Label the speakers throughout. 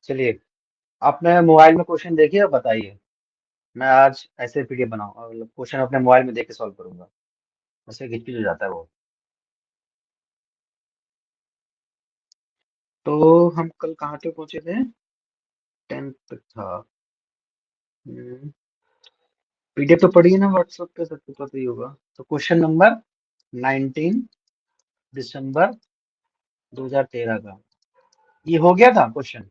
Speaker 1: चलिए, आपने मोबाइल में क्वेश्चन देखिए और बताइए। मैं आज ऐसे पीडीएफ बनाऊंगा, मतलब क्वेश्चन अपने मोबाइल में देख के सॉल्व करूंगा। ऐसे घिच हो जाता है वो। तो हम कल कहाँ पे पहुंचे थे? 10th तक था। पीडीएफ तो पढ़ी है ना व्हाट्सएप पे, सबको पता ही होगा। तो क्वेश्चन नंबर 19 दिसंबर 2013 का ये हो गया था क्वेश्चन।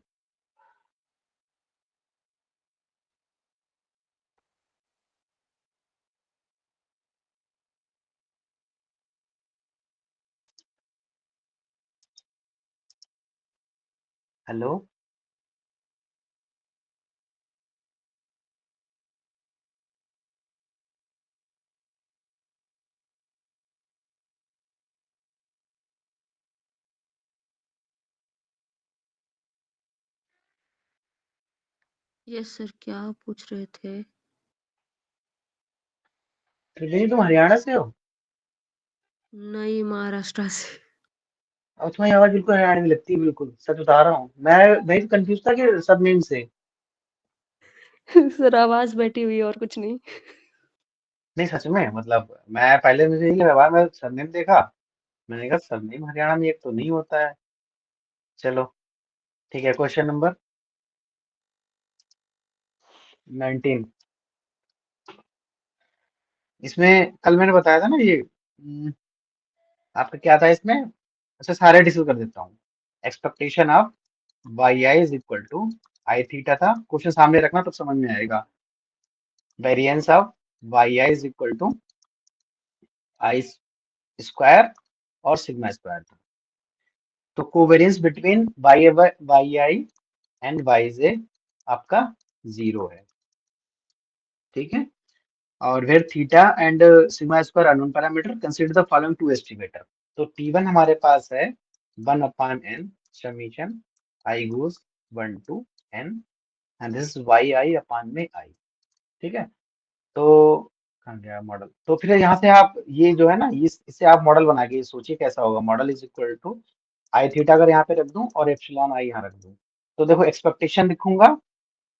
Speaker 1: हेलो।
Speaker 2: यस सर, क्या पूछ रहे थे?
Speaker 1: त्रिवेणी, तुम हरियाणा से हो?
Speaker 2: नहीं, महाराष्ट्र से।
Speaker 1: और तुम्हारी आवाज बिल्कुल हरियाणवी में लगती है, बिल्कुल सच बता रहा हूँ। मैं तो कंफ्यूज था कि सब नेम से।
Speaker 2: सर, आवाज बैठी हुई है और कुछ नहीं।
Speaker 1: नहीं, सच में, मतलब मैं पहले मुझे यही लगा, मैं सरनेम देखा। मैंने कहा सरनेम हरियाणा में एक तो नहीं होता है। चलो, ठीक है। Question number 19। इसमें कल मैंने बताया था ना ये, आपका क्या था इसमें? अच्छा, सारे डिस्कस कर देता हूँ। Expectation of y i is equal to i theta था। क्वेश्चन सामने रखना तब समझ में आएगा। Variance of y i is equal to i square और सिग्मा स्क्वायर था। तो covariance between y i and y j आपका 0 है। ठीक है। और where theta and sigma square unknown parameter, consider the following two estimator. तो T1 हमारे पास है 1/n summation i goes 1 to n and this is y i upon में आई। ठीक है। तो कहाँ गया मॉडल? तो फिर यहाँ से आप ये जो है ना, इससे आप मॉडल बना के सोचिए कैसा होगा। Model is equal to i theta अगर यहाँ पे रख दूं और एप्सिलॉन आई यहाँ रख दूं, तो देखो एक्सपेक्टेशन लिखूंगा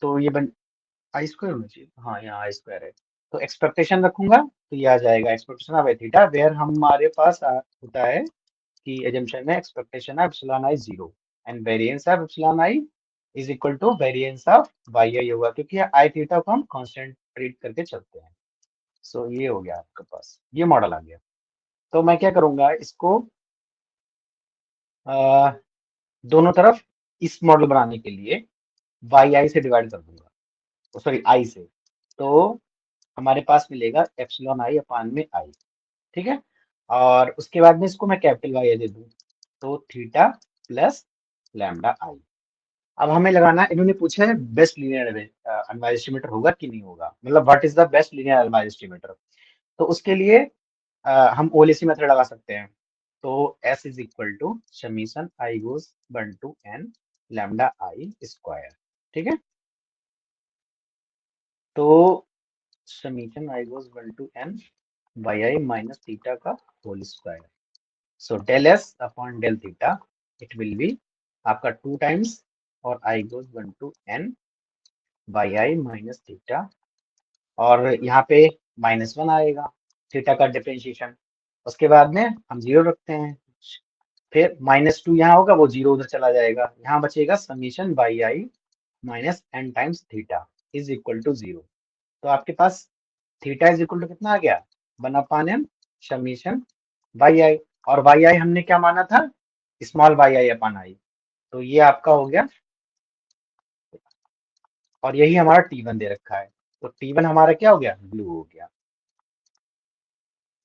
Speaker 1: तो ये बन आई स्क्वायर होना चाहिए। हाँ, यहाँ आई स्क्वायर है। तो एक्सपेक्टेशन रखूंगा तो ये आ जाएगा expectation of i theta, where हमारे पास होता है कि एजम्पशन में expectation of epsilon i 0 and variance of epsilon i is equal to variance of y i होगा, क्योंकि आई थीटा को हम कांस्टेंट ट्रीट करके चलते हैं। सो ये हो गया आपके पास, ये मॉडल आ गया। तो मैं क्या करूंगा, इसको अ, दोनों तरफ इस मॉडल बनाने के लिए वाई आई से डिवाइड कर दूंगा, सॉरी आई से। तो हमारे पास मिलेगा एप्सिलॉन आई अपान में आई। ठीक है। और उसके बाद में इसको मैं कैपिटल वाई दे दूं, तो थीटा प्लस लैम्डा आई। अब हमें लगाना, इन्होंने पूछा है बेस्ट लीनियर अनवाइज एस्टिमेटर होगा कि नहीं होगा, मतलब what is the best linear unbiased estimator. तो उसके लिए हम ओलेसी मेथड लगा सकते हैं। तो S is equal to summation i goes 1 to n lambda i square. ठीक है। तो summation i goes 1 to n y i minus theta का whole square. So del S upon del theta it will be आपका 2 times और i goes 1 to n y i minus theta, और यहाँ पे -1 आएगा थीटा का डिफरेंशिएशन। उसके बाद में हम 0 रखते हैं, फिर -2 यहाँ होगा, वो 0 उधर चला जाएगा, यहाँ बचेगा summation by i minus n times theta is equal to 0। तो आपके पास थीटा इज इक्वल टू कितना आ गया? 1/n summation by i. और बाई आई हमने क्या माना था? स्मॉल बाई आई अपान आई। तो ये आपका हो गया, और यही हमारा T1 दे रखा है। तो T1 हमारा क्या हो गया? ब्लू हो गया।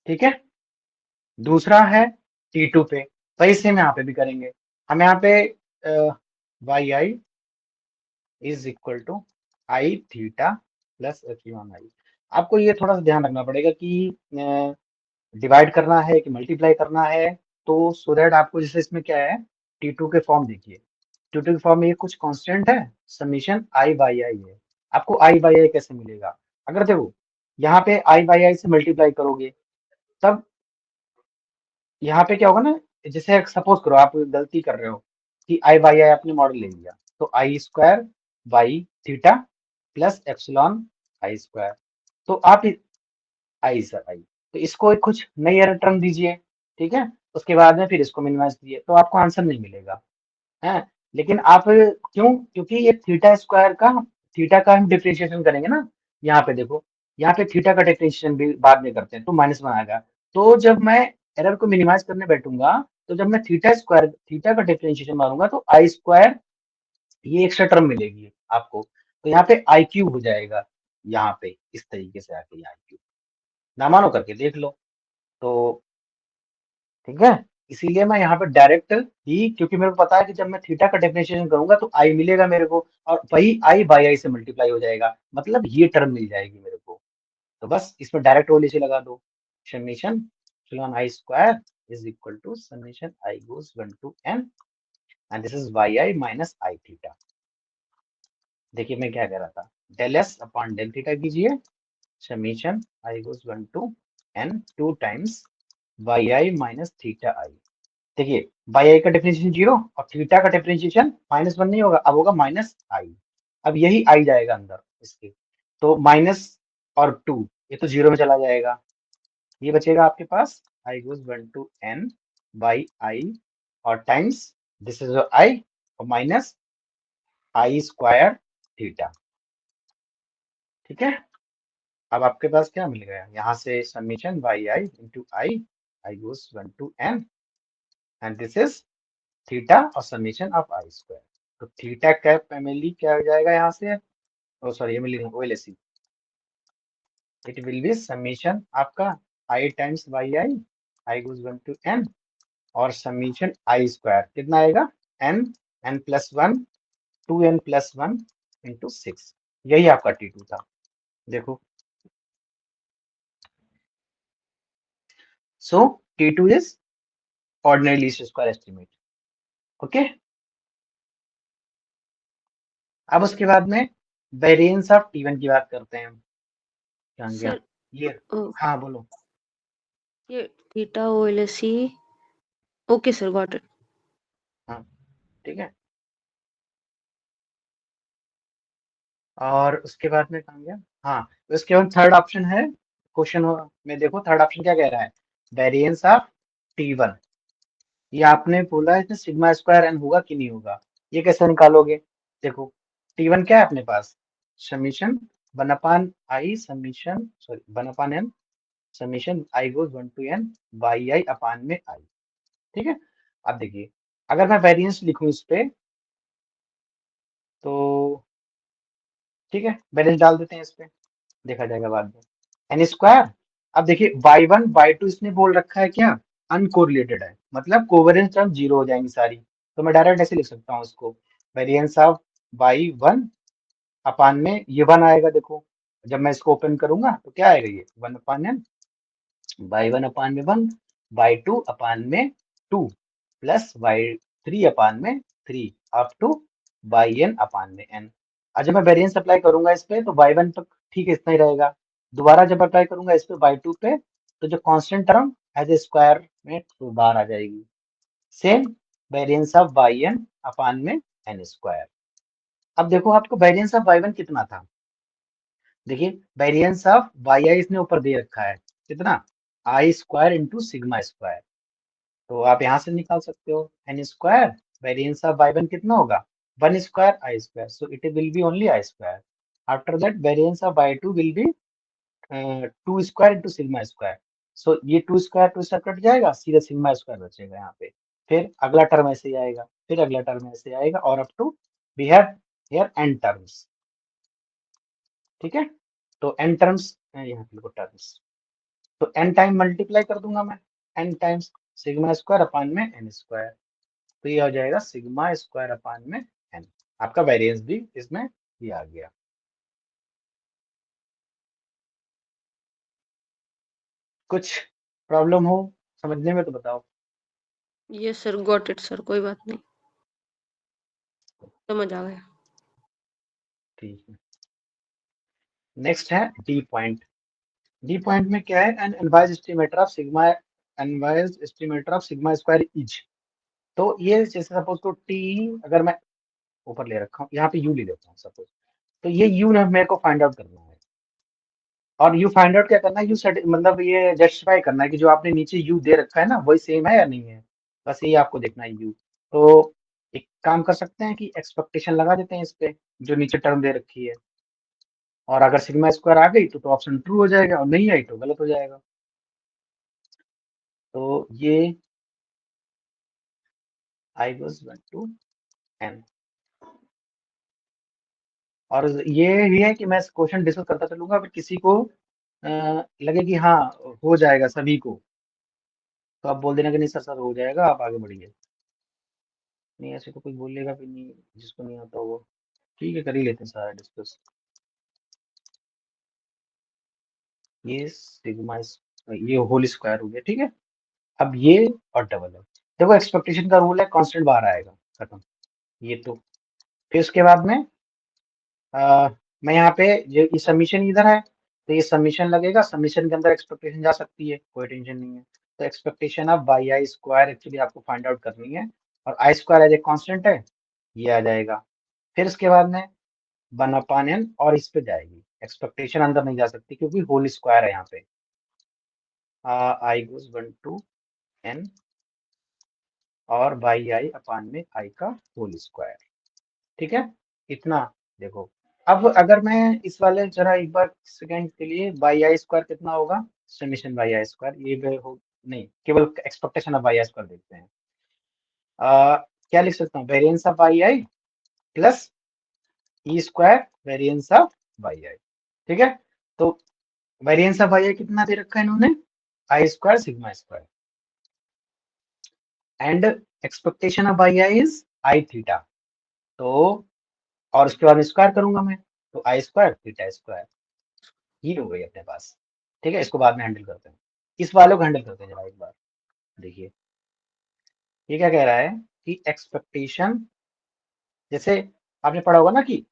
Speaker 1: ठीक है। दूसरा है T2 पे, वही सेम यहाँ पे भी करेंगे। हम यहाँ पे y i is equal to i theta plus epsilon i. आपको ये थोड़ा सा ध्यान रखना पड़ेगा कि डिवाइड करना है कि मल्टीप्लाई करना है। तो सो दैट आपको, जैसे इसमें क्या है, T2 के फॉर्म देखिए। T2 के फॉर्म में ये कुछ कांस्टेंट है, समीशन आई बाई आई है। आपको आई बाई आई कैसे मिलेगा? अगर देखो यहाँ पे आई बाई आई से मल्टीप्लाई करोगे, तब यहाँ पे क्या होगा ना, जैसे सपोज करो आप गलती कर रहे हो कि आई बाई आई आपने मॉडल ले लिया, तो i square by theta plus epsilon i square. तो आप आई सर आई, तो इसको एक कुछ नई एरर टर्म दीजिए, ठीक है, उसके बाद में फिर इसको मिनिमाइज कीजिए, तो आपको आंसर नहीं मिलेगा है। लेकिन आप क्यों, क्योंकि ये थीटा स्क्वायर का, थीटा का हम डिफरेंशिएशन करेंगे ना, यहाँ पे देखो, यहाँ पे थीटा का डिफरेंशिएशन भी बाद में करते हैं तो माइनस में आएगा। तो जब मैं एरर को मिनिमाइज करने बैठूंगा, तो जब मैं थीटा स्क्वायर, थीटा का डिफरेंशिएशन मारूंगा तो आई स्क्वायर, ये एक्स्ट्रा टर्म मिलेगी आपको, तो यहाँ पे आई क्यूब हो जाएगा, यहाँ पे इस तरीके से आके आई क्यूब, ना मानो करके देख लो। तो ठीक है, इसीलिए मैं यहाँ पे डायरेक्ट ही, क्योंकि मेरे को पता है कि जब मैं थीटा का डिफरेंशिएशन करूंगा तो आई मिलेगा मेरे को, और वही आई बाई आई से मल्टीप्लाई हो जाएगा, मतलब ये टर्म मिल जाएगी मेरे को। तो बस इसमें डायरेक्ट वो नीचे लगा दो, summation epsilon i square is equal to summation i goes 1 to n, and this is y i minus i theta. देखिए मैं क्या कह रहा था, del S upon del theta कीजिए, summation i goes 1 to n 2 times y i minus theta i. देखिए y आई का differentiation 0 और थीटा का डिफरेंशिएशन -1 नहीं होगा, अब होगा माइनस आई। अब यही आई जाएगा अंदर इसके, तो माइनस और 2 ये तो 0 में चला जाएगा, ये बचेगा आपके पास i goes 1 to n y i, और टाइम्स दिस इज आई, और माइनस आई स्क्वायर थीटा। ठीक है, अब आपके पास क्या मिल गया, यहाँ से summation by i into i, i goes 1 to n, and this is theta और समीशन ऑफ आई स्क्वायर। तो थीटा कैप फैमिली क्या हो जाएगा यहाँ से, ओ सॉरी ये मिली OLSE, it will be summation आपका i times y i, i goes 1 to n, और समीशन आई स्क्वायर कितना आएगा, n, n plus 1, 2n plus 1 into 6, यही आपका T2 था। देखो, सो T2 is ordinary least square estimate. Okay, अब उसके बाद में वेरिएंस ऑफ T1 की बात करते हैं हम। क्या आ गया
Speaker 2: सर
Speaker 1: ये, हाँ बोलो।
Speaker 2: ये theta OLSE, okay sir, got it.
Speaker 1: हाँ ठीक है, और उसके बाद में कहा गया, हाँ तो इसके बाद थर्ड ऑप्शन है क्वेश्चन में, देखो थर्ड ऑप्शन क्या कह रहा है, वेरिएंस ऑफ T1। ये आपने बोला है इसमें सिग्मा स्क्वायर एन होगा कि नहीं होगा, ये कैसे निकालोगे। देखो T1 क्या है अपने पास, summation 1 upon i summation sorry 1 upon n summation i goes 1 to n y i upon में आई। ठीक है, अब देखिए अगर मैं वेरिएंस लिखूं इस पे, तो ठीक है वेरिएंस डाल देते हैं इस पे, देखा जाएगा बाद में, एन स्क्वायर। अब देखिए बाई 1 बाई 2 इसने बोल रखा है क्या, अनकोरिलेटेड है, मतलब कोवेरियंस टर्म 0 हो जाएंगी सारी, तो मैं डायरेक्ट ऐसे लिख सकता हूँ इसको, वेरिएंस ऑफ बाई 1 अपान में ये 1 आएगा, देखो जब मैं इसको ओपन करूंगा तो क्या आएगा, ये 1 अपान एन, बाई 1 अपान में 1, बाई 2 अपान में 2, प्लस बाई 3 अपान में 3, up two by n upon में एन। और जब मैं वेरिएंस अप्लाई करूंगा इस पे तो बाई 1 तक ठीक है इतना ही रहेगा, दोबारा जब अप्लाई करूंगा इस पे बाई 2 पे, तो जो constant term as a square में तो बाहर आ जाएगी, same variance of y n upon में एन स्क्वायर। अब देखो आपको वेरिएंस ऑफ बाई 1 कितना था, देखिए वेरिएंस ऑफ बाई आई इसने ऊपर दे रखा है कितना, i square into sigma square, तो आप यहाँ से निकाल सकते हो n square, variance of y 1 कितना होगा, 1 square i square, so it will be only i square. After that variance of y 2 will be 2 square into sigma square, so ये 2 स्क्वायर कट जाएगा, सीधा सिग्मा स्क्वायर बचेगा यहाँ पे। फिर अगला टर्म ऐसे ही आएगा, फिर अगला टर्म ऐसे आएगा, और up to we have here n terms. ठीक है, तो एन टर्म्स यहाँ पे लिखो टर्म्स, तो एन टाइम मल्टीप्लाई कर दूंगा मैं, n times sigma square upon में एन स्क्वायर, तो ये हो जाएगा सिग्मा स्क्वायर अपान में एन, आपका वेरिएंस भी इसमें ये आ गया। कुछ प्रॉब्लम हो समझने में तो बताओ।
Speaker 2: Yes sir, got it sir, कोई बात नहीं, समझ आ गया।
Speaker 1: ठीक है, नेक्स्ट है डी पॉइंट। डी पॉइंट में क्या है, an unbiased estimator of sigma, unbiased estimator of sigma square each. तो ये जैसे सपोज को टी, अगर मैं ऊपर ले रखा हूँ, यहाँ पे यू ले लेता हूँ सपोज। तो ये यू ना मेरे को फाइंड आउट करना है, और यू फाइंड आउट क्या करना है, यू सेट मतलब ये जस्टिफाई करना है कि जो आपने नीचे यू दे रखा है ना वही सेम है या नहीं है, बस यही आपको देखना है यू। तो एक काम कर सकते हैं कि एक्सपेक्टेशन लगा देते हैं इस पे जो नीचे टर्म दे रखी है, और अगर सिग्मा स्क्वायर आ गई तो ऑप्शन ट्रू हो जाएगा, और नहीं आई तो गलत हो जाएगा। तो ये आई गोज 1 to n, और ये भी है कि मैं क्वेश्चन डिस्कस करता चलूंगा, अगर किसी को लगे कि हाँ हो जाएगा सभी को, तो आप बोल देना कि नहीं सर सर हो जाएगा, आप आगे बढ़िए। नहीं ऐसे तो कोई बोलेगा भी नहीं जिसको नहीं आता वो। ठीक है, कर ही लेते हैं सारा डिस्कस। ये सिग्मा ये होल स्क्वायर हो गया, ठीक है। अब ये और डबल है, देखो एक्सपेक्टेशन का रूल है, कांस्टेंट बाहर आएगा, खत्म। ये तो फिर उसके बाद में मैं यहाँ पे ये समीशन इधर है, तो ये समीशन लगेगा, समीशन के अंदर एक्सपेक्टेशन जा सकती है, कोई टेंशन नहीं है। तो expectation of y I square actually आपको फाइंड आउट करनी है, और आई स्क्वायर एज ए कांस्टेंट है, ये आ जाएगा। फिर उसके बाद में 1/n, और इस पे जाएगी, एक्सपेक्टेशन अंदर नहीं जा सकती क्योंकि होल स्क्वायर है यहाँ पे। आई गोज 1 to n, और बाई आई अपान में आई का होल स्क्वायर, ठीक है। इतना देखो। अब अगर मैं इस वाले जरा एक बार सेकंड के लिए, बाई आई स्क्वायर कितना होगा, समेशन बाई आई स्क्वायर, ये हो नहीं, केवल expectation of y I square देखते हैं। क्या लिख सकता हूँ, variance of y I plus E square variance of y आई, ठीक है। तो वेरिएंस ऑफ बाई आई कितना दे रखा है इन्होंने, i square sigma square, and expectation of y i is i theta. तो और उसके बाद स्क्वायर करूंगा मैं, तो आई स्क्वायर थीटा स्क्वायर, ये हो गई अपने पास। ठीक है, इसको बाद में हैंडल करते हैं, इस वाले को हैंडल करते हैं जरा एक बार। देखिए ये क्या कह रहा है कि एक्सपेक्टेशन, जैसे आपने पढ़ा होगा ना कि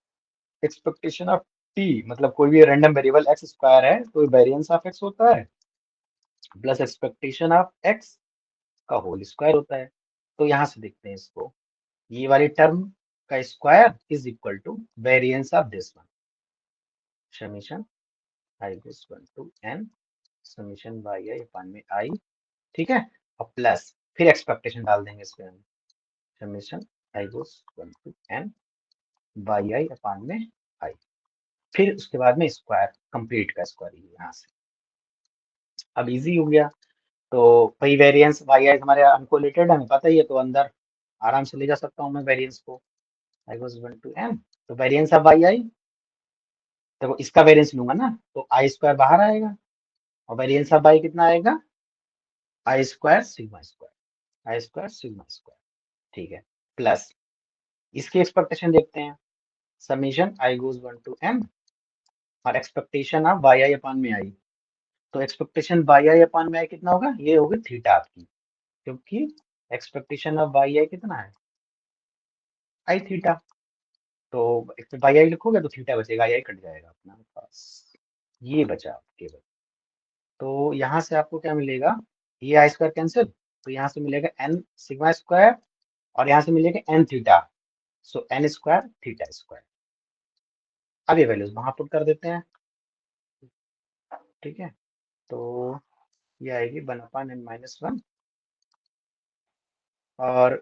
Speaker 1: एक्सपेक्टेशन ऑफ टी मतलब कोई भी रैंडम वेरिएबल एक्स स्क्वायर है तो वेरिएंस ऑफ एक्स होता है प्लस एक्सपेक्टेशन ऑफ एक्स का होल स्क्वायर होता है। तो यहां से देखते हैं इसको, ये वाली टर्म का square is equal to variance of this one, summation i goes 1 to n, summation by i upon में आई, ठीक है। और प्लस फिर एक्सपेक्टेशन डाल देंगे इसके हम, summation i goes 1 to n y i upon में आई, फिर उसके बाद में स्क्वायर कंप्लीट का स्क्वायर यहाँ से। अब इजी हो गया, तो वही वेरिएंस बाई आई हमारे अनकोलेटेड हमें पता ही है, तो अंदर आराम से ले जा सकता हूँ मैं वेरिएंस को, आई गोस 1 to n। तो वेरिएंस ऑफ बाई आई, देखो इसका वेरिएंस लूंगा ना तो आई स्क्वायर बाहर आएगा, और वेरिएंस ऑफ बाई कितना आएगा, आई square sigma square, i square sigma square, ठीक है। प्लस इसकी एक्सपेक्टेशन देखते हैं, summation i goes 1 to n, और expectation of y i upon में आई, तो एक्सपेक्टेशन बाई आई अपान में आई कितना होगा, ये होगी थीटा आपकी, क्योंकि एक्सपेक्टेशन ऑफ बाई आई कितना है, आई थीटा। तो बाई आई लिखोगे तो थीटा बचेगा, आई आई कट जाएगा अपना पास, ये बचा केवल। तो यहाँ से आपको क्या मिलेगा, ये आई स्क्वायर कैंसिल, तो यहाँ से मिलेगा एन सिग्मा स्क्वायर, और यहाँ से मिलेगा एन थीटा, सो एन स्क्वायर थीटा स्क्वायर। अब ये वैल्यूज वहां पुट कर देते हैं, ठीक है। तो ये आएगी 1/n-1, और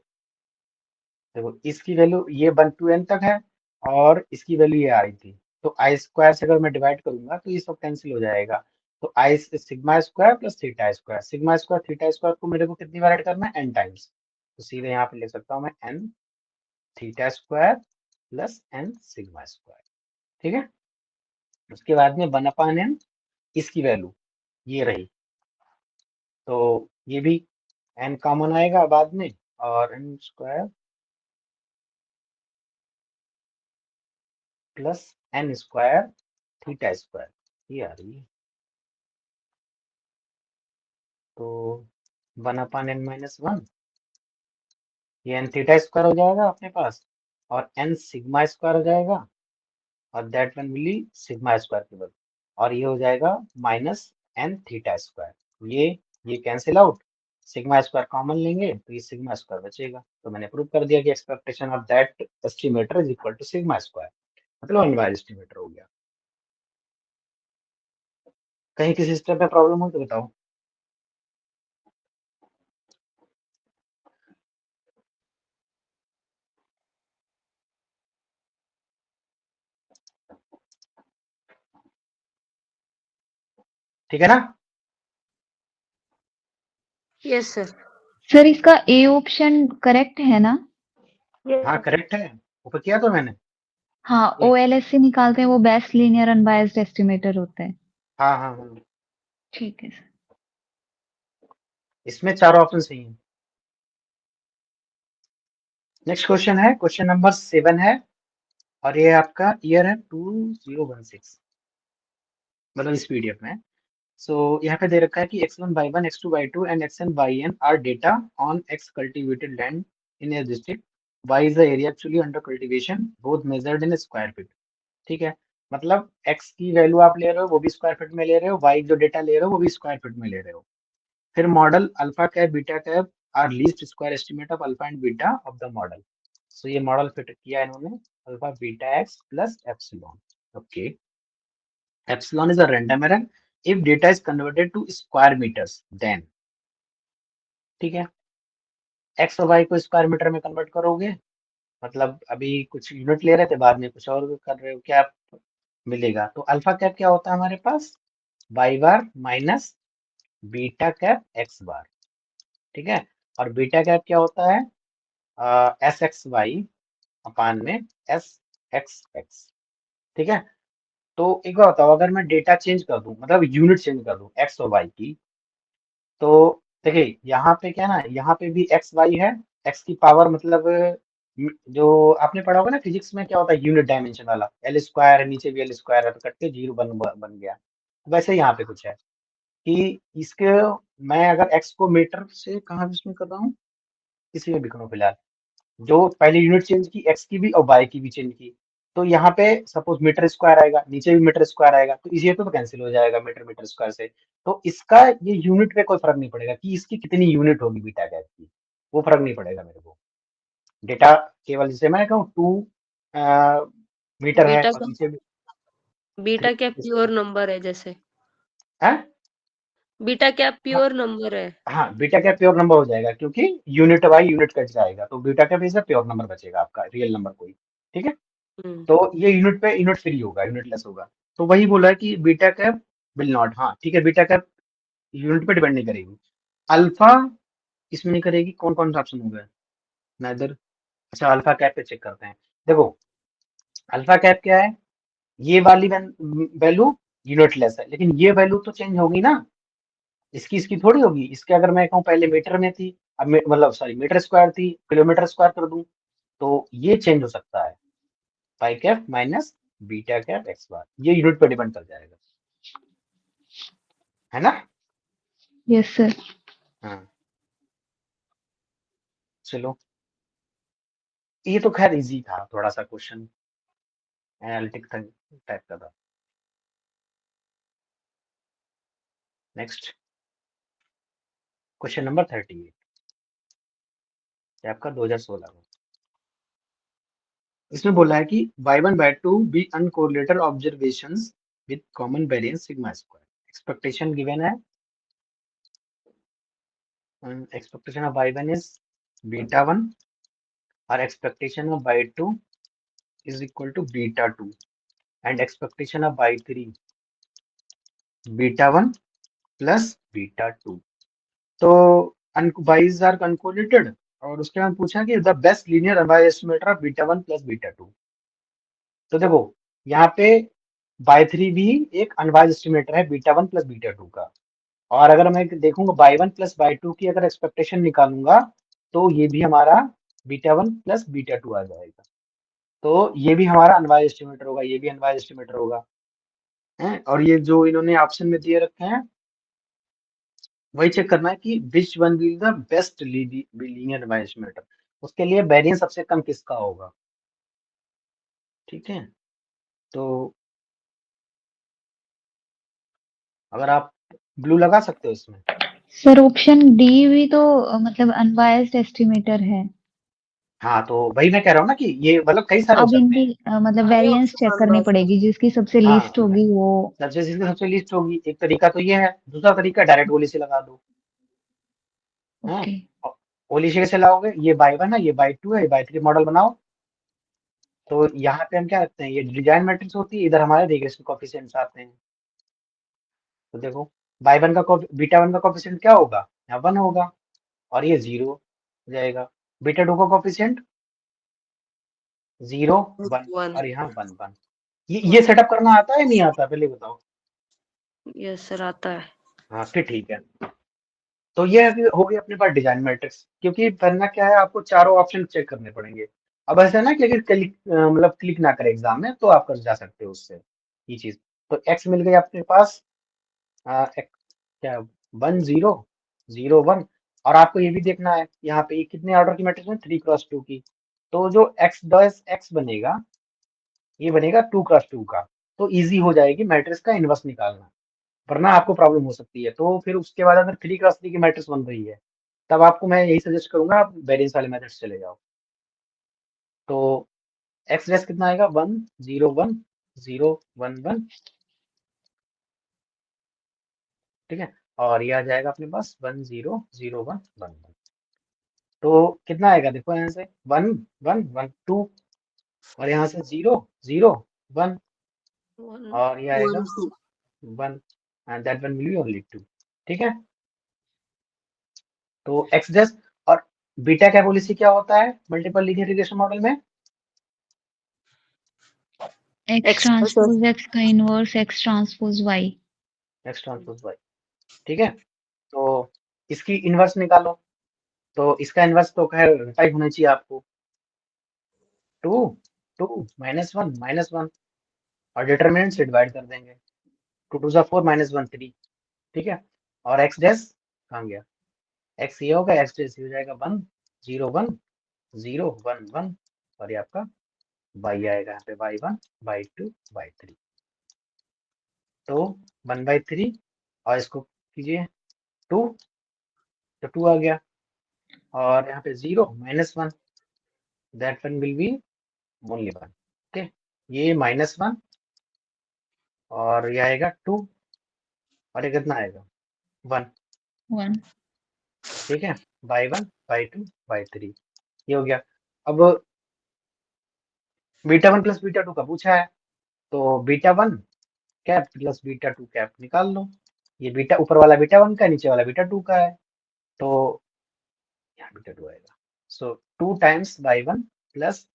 Speaker 1: देखो इसकी वैल्यू ये 1 to n तक है, और इसकी वैल्यू ये आ रही थी, तो आई स्क्वायर से अगर मैं डिवाइड करूंगा तो ये सब कैंसिल हो जाएगा। तो आई sigma square plus theta square, sigma square theta square को मेरे को कितनी बार ऐड करना है, n टाइम्स, तो सीधे यहाँ पे लिख सकता हूँ मैं n theta square plus n sigma square, ठीक है। उसके बाद में 1/n, इसकी वैल्यू ये रही, तो ये भी n कॉमन आएगा बाद में, और n square plus n square theta square, ये आ रही है। तो 1/n-1, ये n थीटा स्क्वायर हो जाएगा अपने पास, और n सिग्मा स्क्वायर हो जाएगा, और that one will sigma square केवल, और ये हो जाएगा माइनस n थीटा स्क्वायर, ये cancel out, sigma square common लेंगे तो ये सिग्मा स्क्वायर बचेगा, तो मैंने प्रूव कर दिया कि expectation of that estimator is equal to sigma square, मतलब अनबायस्ड एस्टिमेटर हो गया। कहीं किसी स्टेप में प्रॉब्लम हो तो बताओ। ठीक है ना?
Speaker 2: Yes sir.
Speaker 3: सर इसका ए ऑप्शन करेक्ट है ना?
Speaker 1: हाँ करेक्ट है, ऊपर किया तो मैंने।
Speaker 3: हाँ,
Speaker 1: ये
Speaker 3: ओएलएससी निकालते हैं वो बेस्ट लीनियर अनबायस्ड एस्टिमेटर होता है।
Speaker 1: हाँ हाँ हाँ,
Speaker 3: ठीक है सर।
Speaker 1: इसमें चारों ऑप्शन सही हैं। नेक्स्ट क्वेश्चन है, क्वेश्चन नंबर 7 है, और ये आपका ईयर है 2016, मतलब इस पीडीएफ में। सो यहाँ पे दे रखा है कि x1 y1 x2 y2 and xn yn are data on x cultivated land in a district. Y is the area actually under cultivation, both measured in square feet. ठीक है, मतलब x की वैल्यू आप ले रहे हो वो भी स्क्वायर फीट में ले रहे हो, y जो डेटा ले रहे हो वो भी स्क्वायर फीट में ले रहे हो। फिर model alpha cap beta cap are least square estimate of alpha and beta of the model. So ये मॉडल फिट किया इन्होंने, alpha beta x plus epsilon. Okay, epsilon is a random error if data is converted to square meters then। ठीक है, x और y को square metre में convert करोगे, मतलब अभी कुछ यूनिट ले रहे थे बाद में कुछ और कर रहे हो, क्या मिलेगा? तो अल्फा कैप क्या होता है हमारे पास, y बार माइनस बीटा कैप x बार। ठीक है, और बीटा कैप क्या होता है, एस एक्स वाई अपान में एस एक्स एक्स। ठीक है, तो एक बार बताओ, अगर मैं डेटा चेंज कर दूं, मतलब यूनिट चेंज कर दूं एक्स और वाई की, तो देखिए यहाँ पे क्या ना, यहाँ पे भी एक्स वाई है, एक्स की पावर मतलब जो आपने पढ़ा होगा ना फिजिक्स में, क्या होता है यूनिट डायमेंशन वाला, एल स्क्वायर है, नीचे भी एल स्क्वायर है, तो कट के जीरो बन गया। वैसे यहाँ पे कुछ है कि इसके, मैं अगर एक्स को मीटर से कहाँ इसमें कर रहा हूँ, किसी में भी करूँ फिलहाल, जो पहले यूनिट चेंज की एक्स की भी और वाई की भी चेंज की, तो यहाँ पे सपोज मीटर स्क्वायर आएगा, नीचे भी मीटर स्क्वायर आएगा, तो इसी तो कैंसिल हो जाएगा मीटर मीटर स्क्वायर से। तो इसका ये यूनिट पे कोई फर्क नहीं पड़ेगा कि इसकी कितनी यूनिट होगी बीटा गैप की, वो फर्क नहीं पड़ेगा मेरे को। डेटा केवल जैसे मैं कहूँ 2 मीटर है
Speaker 2: बीटा
Speaker 1: और
Speaker 2: का
Speaker 1: नीचे भी
Speaker 2: बीटा क्या
Speaker 1: 3
Speaker 2: प्योर नंबर है जैसे?
Speaker 1: है।
Speaker 2: बीटा क्या
Speaker 1: हाँ
Speaker 2: प्योर नंबर है?
Speaker 1: हाँ, बीटा कैप प्योर नंबर हो जाएगा क्योंकि यूनिट बाई यूनिट कट जाएगा, तो beta cap is pure number बचेगा आपका, रियल नंबर कोई। ठीक है,
Speaker 2: हम्म।
Speaker 1: तो ये यूनिट पे यूनिट फ्री होगा, यूनिटलेस होगा। तो वही बोला है कि बीटा कैप विल नॉट, हाँ ठीक है, बीटा कैप यूनिट पे डिपेंड नहीं करेगी, अल्फा इसमें नहीं करेगी। कौन कौन सा ऑप्शन हो गया, नाइदर। अच्छा, अल्फा कैप पे चेक करते हैं। देखो अल्फा कैप क्या है, ये वाली वैल्यू यूनिटलेस है, लेकिन ये वैल्यू तो चेंज होगी ना, इसकी थोड़ी होगी। इसके अगर मैं कहूँ पहले मीटर में थी, अब मतलब सॉरी मीटर स्क्वायर थी, किलोमीटर स्क्वायर कर दूं, तो ये चेंज हो सकता है, pi cap minus beta cap x bar, ये यूनिट पे डिपेंड कर जाएगा, है ना?
Speaker 3: Yes sir.
Speaker 1: हाँ, चलो, ये तो खैर इजी था, थोड़ा सा क्वेश्चन एनालिटिक टाइप का था। नेक्स्ट क्वेश्चन नंबर 38, आपका 2016 में। इसमें बोला है कि y1 y2 be uncorrelated observations with common variance sigma square. Expectation given है, expectation of y1 is beta 1 और expectation of y2 is equal to beta 2 and expectation of y3 beta 1 plus beta 2। तो y's are uncorrelated, और उसके बाद पूछा कि the best linear unbiased estimator of beta 1 plus beta 2। तो देखो यहाँ पे y3 भी एक अनबायस्ड एस्टिमेटर है बीटा 1 प्लस बीटा 2 का, और अगर मैं देखूंगा y1 प्लस y2 की अगर एक्सपेक्टेशन निकालूंगा, तो ये भी हमारा बीटा 1 प्लस बीटा 2 आ जाएगा, तो ये भी हमारा अनबायस्ड एस्टिमेटर होगा, ये भी अनबायस्ड एस्टिमेटर होगा। हैं, और ये जो इन्होंने ऑप्शन में दिए रखे हैं, वही चेक करना है कि which one will the best linear estimator, उसके लिए वेरिएंस सबसे कम किसका होगा। ठीक है, तो अगर आप ब्लू लगा सकते हो इसमें,
Speaker 3: सर ऑप्शन डी भी तो मतलब अनबायस्ड एस्टिमेटर है।
Speaker 1: हाँ तो वही मैं कह रहा हूँ ना कि ये मतलब कई सारे हो
Speaker 3: अब
Speaker 1: सकते
Speaker 3: इनकी
Speaker 1: हैं।
Speaker 3: मतलब
Speaker 2: सारे
Speaker 3: वेरिएंस
Speaker 2: ऑप्शन
Speaker 3: चेक करनी
Speaker 2: अनबायस्ड है।
Speaker 3: पड़ेगी, जिसकी सबसे
Speaker 1: हाँ
Speaker 3: लीस्ट होगी वो।
Speaker 1: सबसे जिसमें सबसे लिस्ट होगी, एक तरीका तो ये है, दूसरा तरीका डायरेक्ट ओली से लगा दो। हाँ,
Speaker 3: ओके।
Speaker 1: ओली से कैसे लाओगे, ये बाई वन है, ये बाई टू है, ये बाई थ्री मॉडल बनाओ। तो यहाँ पे हम क्या करते हैं, ये डिजाइन मैट्रिक्स होती है, इधर हमारे रिग्रेशन कोफिशिएंट्स आते हैं। तो देखो बाई वन का बीटा वन का कोफिशिएंट क्या होगा, यहाँ वन होगा, और ये जीरो हो जाएगा। बीटा टू का कोफिशिएंट जीरो वन,
Speaker 2: वन।
Speaker 1: और यहाँ वन वन। ये सेटअप करना आता है नहीं आता, पहले बताओ।
Speaker 2: यस सर आता है।
Speaker 1: हाँ फिर ठीक है। तो ये अभी हो गई अपने पास डिजाइन मैट्रिक्स, क्योंकि करना क्या है, आपको चारों ऑप्शन चेक करने पड़ेंगे। अब ऐसा है ना कि अगर क्लिक मतलब क्लिक ना करे एग्जाम में, तो आप कर जा सकते हो उससे ये चीज। तो एक्स मिल गई आपके पास, क्या, वन जीरो जीरो वन। और आपको ये भी देखना है यहाँ पे ये कितने ऑर्डर की मैट्रिक्स में, थ्री क्रॉस टू की। तो जो एक्स डॉस एक्स बनेगा, ये बनेगा टू क्रॉस टू का। तो इजी हो जाएगी मैट्रिक्स का इनवर्स निकालना, वरना आपको प्रॉब्लम हो सकती है। तो फिर उसके बाद अगर थ्री क्रॉस थ्री की मैट्रिक्स बन रही है, तब आपको मैं यही सजेस्ट करूंगा, आप वेरिएंस वाले मेथड से चले जाओ। तो एक्स डैश कितना आएगा, वन जीरो वन वन, ठीक है। और ये आ जाएगा अपने पास one zero zero one one one. तो कितना आएगा देखो, यहाँ से वन वन वन टू, और यहाँ से जीरो जीरो वन,
Speaker 2: वन
Speaker 1: और ये आएगा
Speaker 2: one two.
Speaker 1: One, and that one will be only two, ठीक है। तो एक्स डैश और बीटा क्या पॉलिसी क्या होता है मल्टीपल लीनियर रिग्रेशन मॉडल में,
Speaker 3: x
Speaker 2: x sir.
Speaker 3: Transpose x का inverse x transpose y.
Speaker 1: X transpose y, ठीक है। तो इसकी इनवर्स निकालो। तो इसका इनवर्स तो खैर फाइव होना चाहिए आपको, टू टू माइनस वन, और डिटरमिनेंट से डिवाइड कर देंगे, टू टू सा फोर माइनस वन थ्री, ठीक है। और एक्स डैश कहाँ गया, एक्स ये होगा, एक्स डैश हो जाएगा वन जीरो वन वन, और ये आपका वाई आएगा यहाँ पे y one y two y three. तो वन बाई थ्री, और इसको कीजिए टू, तो टू आ गया, और यहाँ पे zero minus one, that one will be only one, okay. ये माइनस वन, और ये आएगा टू, और ये कितना आएगा वन,
Speaker 3: वन।
Speaker 1: ठीक है। Y one Y two y three, ये हो गया। अब beta one plus beta two का पूछा है, तो beta one cap plus beta two cap निकाल लो। ये बीटा ऊपर वाला बीटा वन का, नीचे वाला बीटा टू का है। तो यहाँ बीटा टू आएगा, so two times y one plus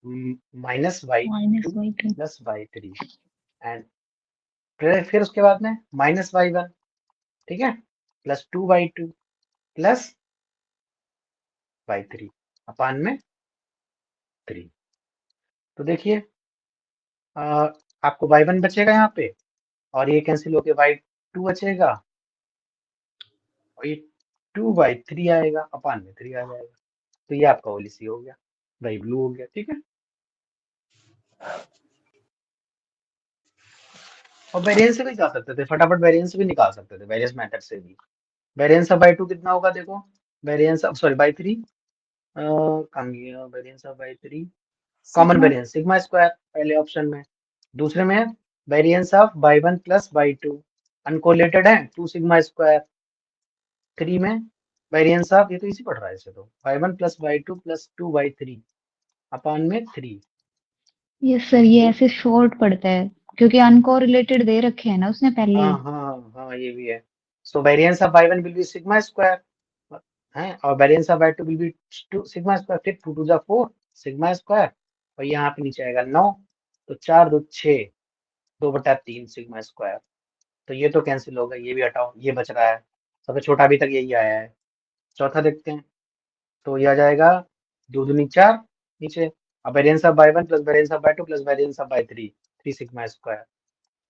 Speaker 1: minus y
Speaker 3: minus
Speaker 1: two
Speaker 3: y two.
Speaker 1: Plus y three, and फिर उसके बाद में माइनस बाई वन, ठीक है, plus two y two plus y three, upon में थ्री। तो देखिए आपको बाई वन बचेगा यहाँ पे, और ये कैंसिल होके बाई टू बचेगा, और ये टू बाई थ्री आएगा, अपान में थ्री आ जाएगा। तो ये आपका ओलिसी हो गया, भाई ब्लू हो गया, ठीक है। और वेरिएंस से भी जा सकते थे, फटाफट वेरिएंस भी निकाल सकते थे, वेरियस मेथड से भी। वेरिएंस ऑफ बाई टू कितना होगा देखो, variance of sorry y three, कम गया variance of y three, common
Speaker 3: sigma.
Speaker 1: Variance sigma square पहले ऑप्शन में। दूसरे में variance of by one plus y two, uncorrelated है, टू सिग्मा स्क्वायर। थ्री में वेरिएंस ऑफ, ये तो इसी पढ़ रहा है इसे, तो by one plus y two plus two y three, upon में थ्री।
Speaker 3: यस सर, ये ऐसे शॉर्ट पड़ता है क्योंकि अनकोरिलेटेड दे रखे हैं ना उसने पहले
Speaker 1: हाँ
Speaker 3: ही।
Speaker 1: हाँ हाँ ये भी है। So variance of by one will be sigma square है, और variance of by two will be two sigma square, फिर टू टू जा फोर सिग्मा स्क्वायर, और यहाँ पे नीचे आएगा नौ, तो चार दो छः, दो बटा तीन सिग्मा स्क्वायर। तो ये तो कैंसिल होगा, ये भी हटाओ, ये बच रहा है। सबसे छोटा अभी तक यही आया है। चौथा देखते हैं, तो ये आ जाएगा दो दूनी चार नीचे, अब variance of by one plus variance of by two plus variance of y three, three sigma square.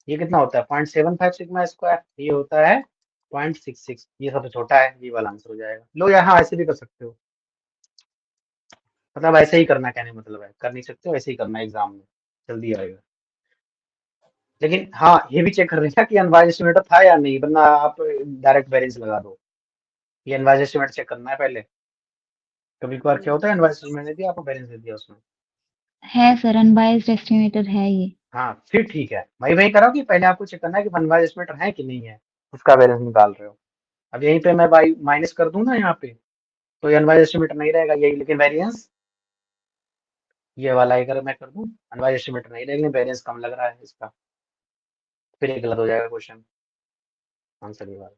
Speaker 1: ये कितना होता है, 0.75 सिग्मा स्क्वायर, ये होता है 0.66। ये सबसे छोटा है, ये वाला आंसर हो जाएगा। लो यहाँ ऐसे भी कर सकते हो, मतलब ऐसे ही करना, कहने मतलब है कर नहीं सकते हो, ऐसे ही करना एग्जाम में, जल्दी आएगा। लेकिन हाँ ये भी चेक कर लेना कि अनबायस्ड एस्टिमेटर था या नहीं, वरना आप डायरेक्ट वेरिएंस लगा दो। ये अनवाइज एस्टिमेट चेक करना है पहले। कभी कभार क्या होता है, अनवाइज एस्टिमेट दे दिया आपको, बैलेंस दे दिया उसमें।
Speaker 3: है सर, अनबायस्ड एस्टिमेटर है ये।
Speaker 1: हाँ फिर ठीक है, वही करो कि पहले आपको चेक करना है कि अनवाइज एस्टिमेटर है कि नहीं है, उसका बैलेंस निकाल रहे हो। अब यहीं पे मैं बाई माइनस कर दूं ना यहाँ पे, तो ये अनवाइज एस्टिमेटर नहीं रहेगा यही, लेकिन वेरिएंस ये वाला अगर मैं कर दूं, अनवाइज एस्टिमेटर नहीं रहेगा, लेकिन वेरिएंस कम लग रहा है इसका, फिर ये गलत हो जाएगा क्वेश्चन, आंसर ये वाला।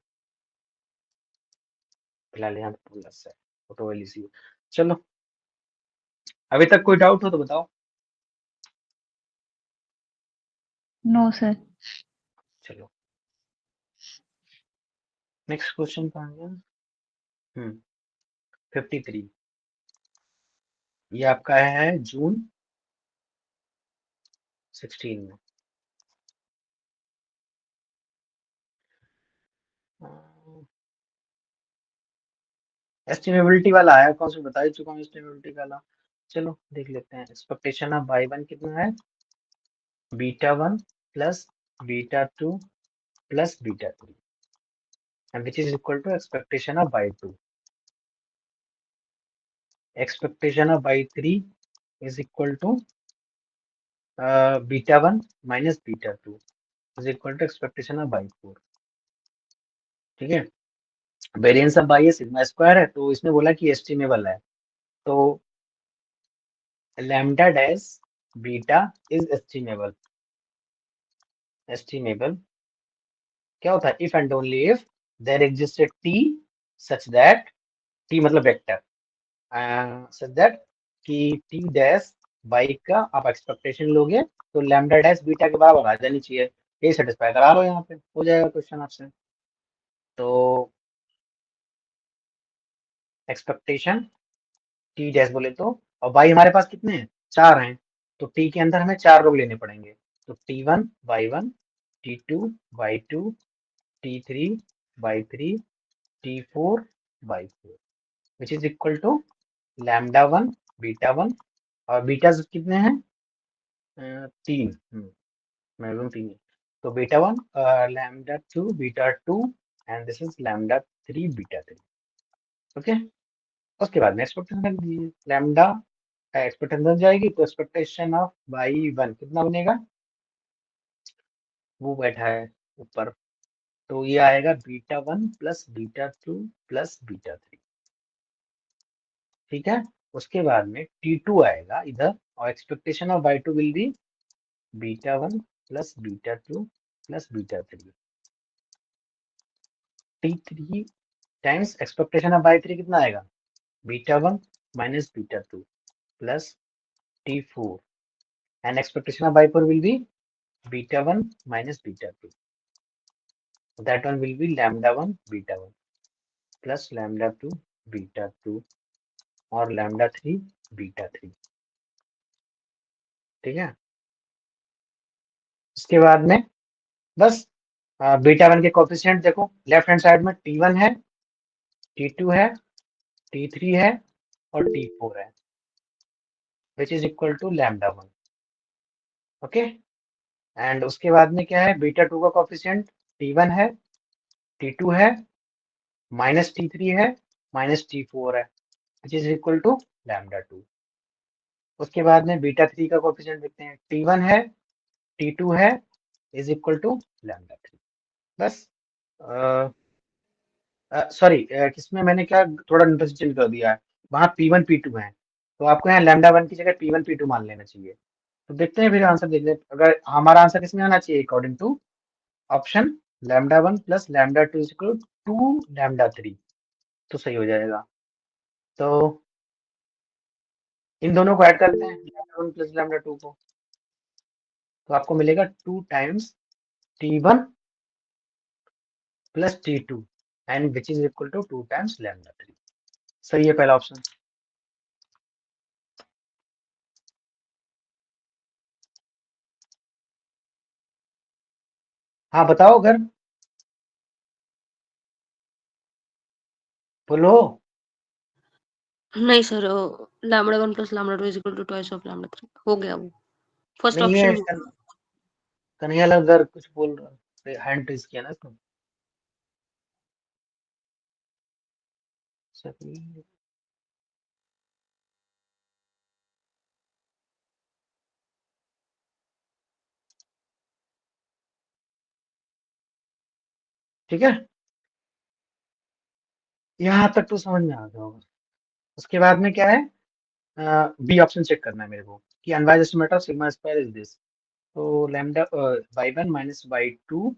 Speaker 1: फिलहाल यहाँ पे प्लस है, ऑटो एलईसी। चलो अभी तक कोई डाउट हो तो बताओ।
Speaker 3: No sir.
Speaker 1: चलो नेक्स्ट क्वेश्चन कहाँ गया। 53, ये आपका है जून 16 में। एस्टिमेबिलिटी वाला आया, कौन सा बता ही चुका हूँ एस्टिमेबिलिटी वाला। चलो देख लेते हैं। एक्सपेक्टेशन ऑफ y1 कितना है, β1 plus β2 plus β3, and which is equal to expectation of y2. Expectation of y3 is equal to β1 minus β2 is equal to expectation of y4. ठीक है, variance of y sigma square है, तो इसने बोला कि estimable है, तो lambda dash beta is estimable. Estimable क्या होता है, if and only if there exist t such that, t मतलब वेक्टर, सच दैट कि टी डैश बाई का आप एक्सपेक्टेशन लोगे तो लैम्डा डैश बीटा के बराबर आ जानी चाहिए, ये सेटिस्फाई करा लो, यहाँ पे हो जाएगा क्वेश्चन आपसे। तो एक्सपेक्टेशन टी डैश बोले तो, और बाई हमारे पास कितने हैं, 4 हैं, तो टी के अंदर हमें 4 लोग लेने पड़ेंगे, तो T1 y1, T2 y2, T3 y3, T4 y4, which is equal to lambda 1 beta 1, और बीटा कितने हैं, 3, मैक्सिमम 3 है, तो beta 1 lambda 2 beta 2 and this is lambda 3 beta 3। Okay, उसके बाद में एक्सपेक्टेशन रख दीजिए, लैम्डा एक्सपेक्टेशन जाएगी तो एक्सपेक्टेशन ऑफ y1 कितना बनेगा, वो बैठा है ऊपर, तो ये आएगा β1 प्लस β2 प्लस β3। ठीक है, उसके बाद में T2 आएगा इधर, और expectation of y2 will be β1 plus β2 plus β3। T3 times expectation of y3 कितना आएगा, β1 minus β2 plus T4, and expectation of y4 will be β1 minus β2, that one will be lambda 1 beta 1 plus lambda 2 beta 2 और lambda 3 beta 3। ठीक है, इसके बाद में बस beta 1 के कोफिशिएंट देखो, लेफ्ट हैंड साइड में T1 है, T2 है, T3 है और T4 है, which is equal to lambda 1। Okay, and उसके बाद में क्या है, बीटा 2 का कोफिशिएंट T1 है, T2 है, माइनस T3 है, माइनस T4 है, which is equal to lambda 2। उसके बाद में बीटा 3 का कोफिशिएंट देखते हैं, T1 है, T2 है, इज इक्वल टू लैम्डा 3। बस सॉरी, किसमें मैंने क्या थोड़ा नोटेशन चेंज कर दिया है, वहाँ P1 P2 है, तो आपको यहाँ लैम्डा 1 की जगह P1 P2 मान लेना चाहिए। तो देखते हैं फिर आंसर, देख लेते अगर हमारा आंसर किसमें आना चाहिए, according to option lambda 1 plus lambda 2 is equal to lambda 3, तो सही हो जाएगा। तो इन दोनों को ऐड करते हैं, लैम्डा 1 प्लस लैम्डा 2 को, तो आपको मिलेगा 2 times T1 plus T2 and which is equal to 2 times lambda 3। सही है पहला ऑप्शन। हाँ बताओ अगर, बोलो।
Speaker 2: नहीं sir, lambda 1 plus lambda 2 is equal to twice of lambda 3 हो गया वो, फर्स्ट
Speaker 1: नहीं है,
Speaker 2: ऑप्शन।
Speaker 1: कन्हैया लगर कुछ बोल रहा, हैंड रेज किया ना इसको। सेकंड ठीक है, यहाँ तक तो समझ में आ गया होगा। उसके बाद में क्या है, बी ऑप्शन चेक करना है मेरे को कि unbiased estimate of sigma square is this. तो lambda y one minus y two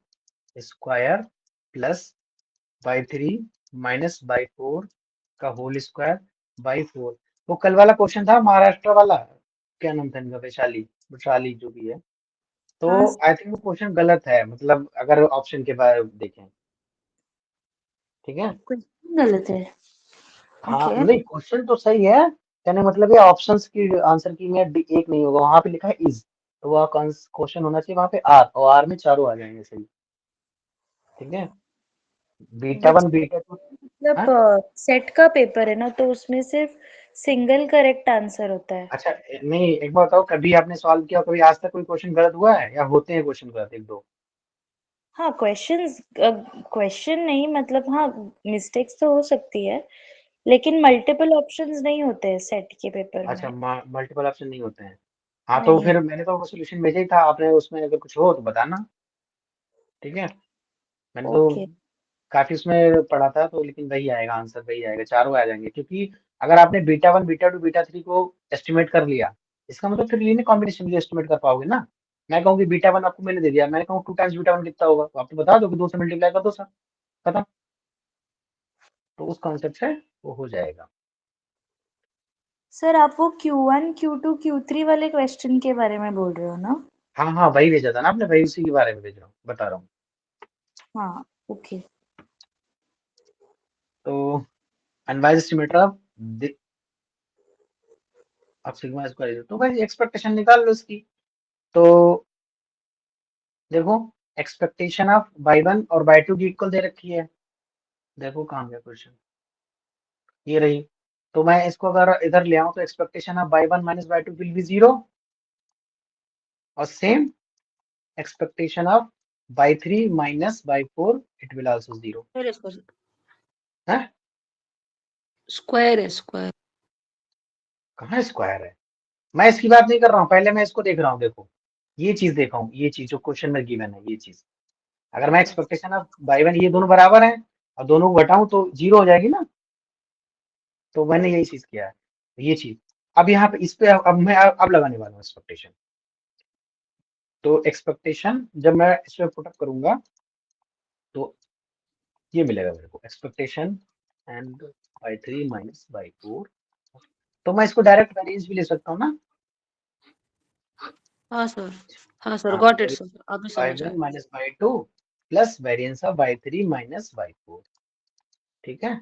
Speaker 1: square plus y three minus y four का होल स्क्वायर बाई फोर। वो कल वाला क्वेश्चन था महाराष्ट्र वाला, क्या नाम था इनका, वैशाली वैशाली जो भी है। तो
Speaker 4: हाँ
Speaker 1: आई थिंक वो क्वेश्चन गलत है, मतलब अगर ऑप्शन के बारे में देखें, ठीक है।
Speaker 4: क्वेश्चन गलत है।
Speaker 1: हाँ
Speaker 4: ओके
Speaker 1: नहीं, क्वेश्चन तो सही है, कहने मतलब ये ऑप्शंस की आंसर की में एक नहीं होगा, वहां पे लिखा है इज, तो वह क्वेश्चन होना चाहिए वहां पे आर, और आर में चारों आ जाएंगे सही, ठीक है। Beta
Speaker 4: but
Speaker 1: one beta to. हाँ
Speaker 4: मतलब सेट का पेपर है ना, तो उसमें सिर्फ सिंगल करेक्ट आंसर होता है।
Speaker 1: अच्छा, नहीं एक बार बताओ, कभी आपने सॉल्व किया, कभी आज तक कोई क्वेश्चन गलत हुआ है, या होते हैं क्वेश्चन गलत एक दो?
Speaker 4: हाँ क्वेश्चन नहीं, मतलब हाँ मिस्टेक्स तो हो सकती है, लेकिन मल्टीपल ऑप्शंस नहीं होते हैं सेट के पेपर
Speaker 1: अच्छा,
Speaker 4: में।
Speaker 1: मल्टीपल ऑप्शन नहीं होते हैं। हाँ तो
Speaker 4: नहीं।
Speaker 1: फिर मैंने तो सोल्यूशन भेजा ही था, आपने उसमें अगर कुछ हो तो बताना, ठीक है। मैंने तो
Speaker 4: ओके
Speaker 1: काफी उसमें पढ़ा था, तो लेकिन वही आएगा आंसर, वही आएगा, चारों आ जाएंगे, क्योंकि अगर आपने beta one beta two beta three को एस्टिमेट कर लिया, इसका मतलब फिर लीनियर कॉम्बिनेशन भी एस्टिमेट कर पाओगे ना। मैं कहूँ कि बीटा वन आपको मैंने दे दिया, मैं कहूँ टू टाइम्स बीटा वन कितना होगा, तो आप तो बता दो कि दो से मल्टीप्लाई कर दो सर, खत्म। तो उस कॉन्सेप्ट से वो हो जाएगा।
Speaker 4: सर, आप वो Q1 Q2 Q3 वाले क्वेश्चन के बारे में बोल रहे हो ना?
Speaker 1: हाँ हाँ, वही भेजा था ना आपने, वही उसी के बारे में भेज रहा हूँ, बता रहा हूँ।
Speaker 4: हाँ ओके।
Speaker 1: तो अनवाइज एस्टिमेटर अब सिग्मा स्क्वायर, तो भाई एक्सपेक्टेशन निकाल लो इसकी। तो देखो, एक्सपेक्टेशन ऑफ बाई वन और बाई टू की इक्वल दे रखी है, देखो कहाँ गया क्वेश्चन, ये रही। तो मैं इसको अगर इधर ले आऊं तो expectation of by one minus y two will be zero, और same expectation of y three minus y four it will also zero. है
Speaker 2: स्क्वायर है स्क्वायर।
Speaker 1: कहाँ स्क्वायर है, मैं इसकी बात नहीं कर रहा हूँ, पहले मैं इसको देख रहा हूँ, देखो ये चीज देखा हूँ, ये चीज जो क्वेश्चन में गिवन है, ये चीज अगर मैं
Speaker 4: अच्छा
Speaker 1: एक्सपेक्टेशन ऑफ बाई वन, ये दोनों बराबर हैं और दोनों को घटाऊं तो जीरो हो जाएगी ना, तो मैंने यही चीज किया है, ये चीज। अब यहाँ पे इस पे अब मैं अब लगाने वाला हूँ एक्सपेक्टेशन। तो एक्सपेक्टेशन जब मैं इस पे पुटअप करूंगा तो ये मिलेगा मेरे को, expectation and by three minus y four. तो मैं इसको डायरेक्ट वेरिएंस भी ले सकता हूँ ना।
Speaker 2: हाँ सर, हाँ सर,
Speaker 1: हाँ,
Speaker 2: गॉट इट सर, अभी
Speaker 1: बाई
Speaker 2: समझ
Speaker 1: वन
Speaker 2: आया।
Speaker 1: Minus y two plus variance of y three minus y four, ठीक है।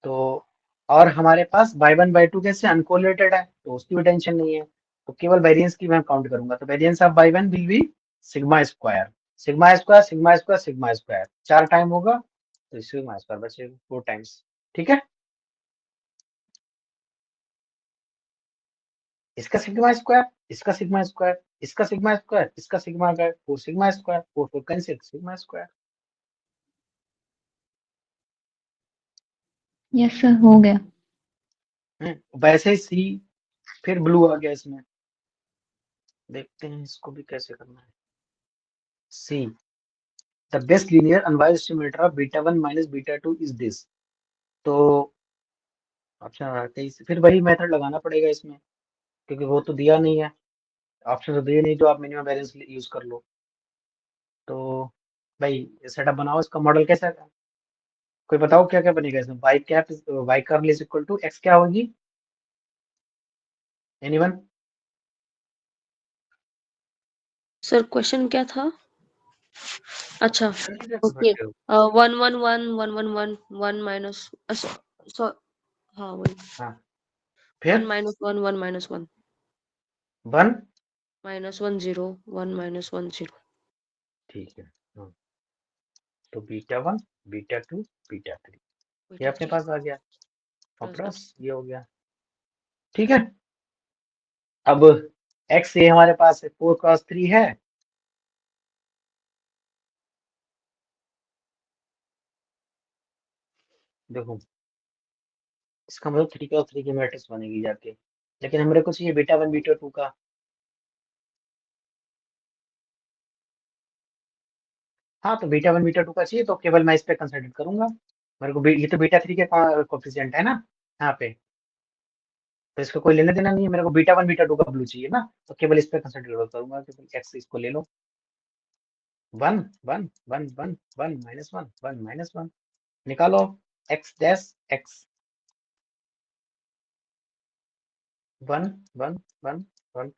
Speaker 1: तो और हमारे पास बाई वन बाई टू कैसे अनकोरिलेटेड है, तो उसकी भी टेंशन नहीं है, तो केवल वेरिएंस की मैं काउंट करूंगा, तो variance of by one will be sigma square, sigma square sigma square sigma square, चार टाइम होगा तो सिग्मा स्क्वायर बचेगा फोर टाइम्स, ठीक है। इसका सिग्मा स्क्वायर, इसका सिग्मा स्क्वायर, इसका सिग्मा स्क्वायर, इसका sigma square, four sigma square, four four cancel, sigma square.
Speaker 3: Yes sir, हो गया।
Speaker 1: वैसे ही सी, फिर ब्लू आ गया इसमें, देखते हैं इसको भी कैसे करना है। See, the best linear unbiased estimator of beta one minus beta two is this. तो ऑप्शन फिर वही मेथड लगाना पड़ेगा इसमें, क्योंकि वो तो दिया नहीं है, ऑप्शन तो दिए नहीं, तो आप मिनिमम वेरिएंस यूज कर लो। तो भाई सेटअप बनाओ, इसका मॉडल कैसा है, कोई बताओ क्या क्या बनेगा इसमें। Y cap, y curl is equal to x क्या होगी, एनीवन?
Speaker 2: सर क्वेश्चन क्या था? अच्छा, ओके।
Speaker 1: बैठे हो।
Speaker 2: One one one one one one one minus, so हाँ वही,
Speaker 1: हाँ,
Speaker 2: वन
Speaker 1: फिर
Speaker 2: minus one one minus one
Speaker 1: one,
Speaker 2: minus one zero, one minus one zero.
Speaker 1: ठीक है। हाँ, तो beta one beta two beta three, ये
Speaker 2: बीटा
Speaker 1: अपने
Speaker 2: थ्री
Speaker 1: पास आ गया, और
Speaker 2: प्लस
Speaker 1: प्लस ये हो गया, ठीक है। अब एक्स ये हमारे पास है, फोर क्रॉस थ्री है, देखो इसका मतलब 3x3 की मैट्रिक्स बनेगी जाके, लेकिन हमारे को चाहिए बीटा 1 बीटा 2 का। हाँ तो बीटा 1 बीटा 2 का चाहिए तो केवल मैं इस पे कंसिडर करूंगा। मेरे को ये तो बीटा 3 के कोफिशिएंट है ना यहाँ पे, तो इसका कोई लेना देना नहीं है। मेरे को बीटा 1 बीटा 2 का ब्लू चाहिए ना, तो केवल इस पे कंसिडर करूंगा। केवल एक्स इसको ले लो, 1 1 1 1 1 -1 1 -1 निकालो। एक्स डैश एक्स 1 1 1 1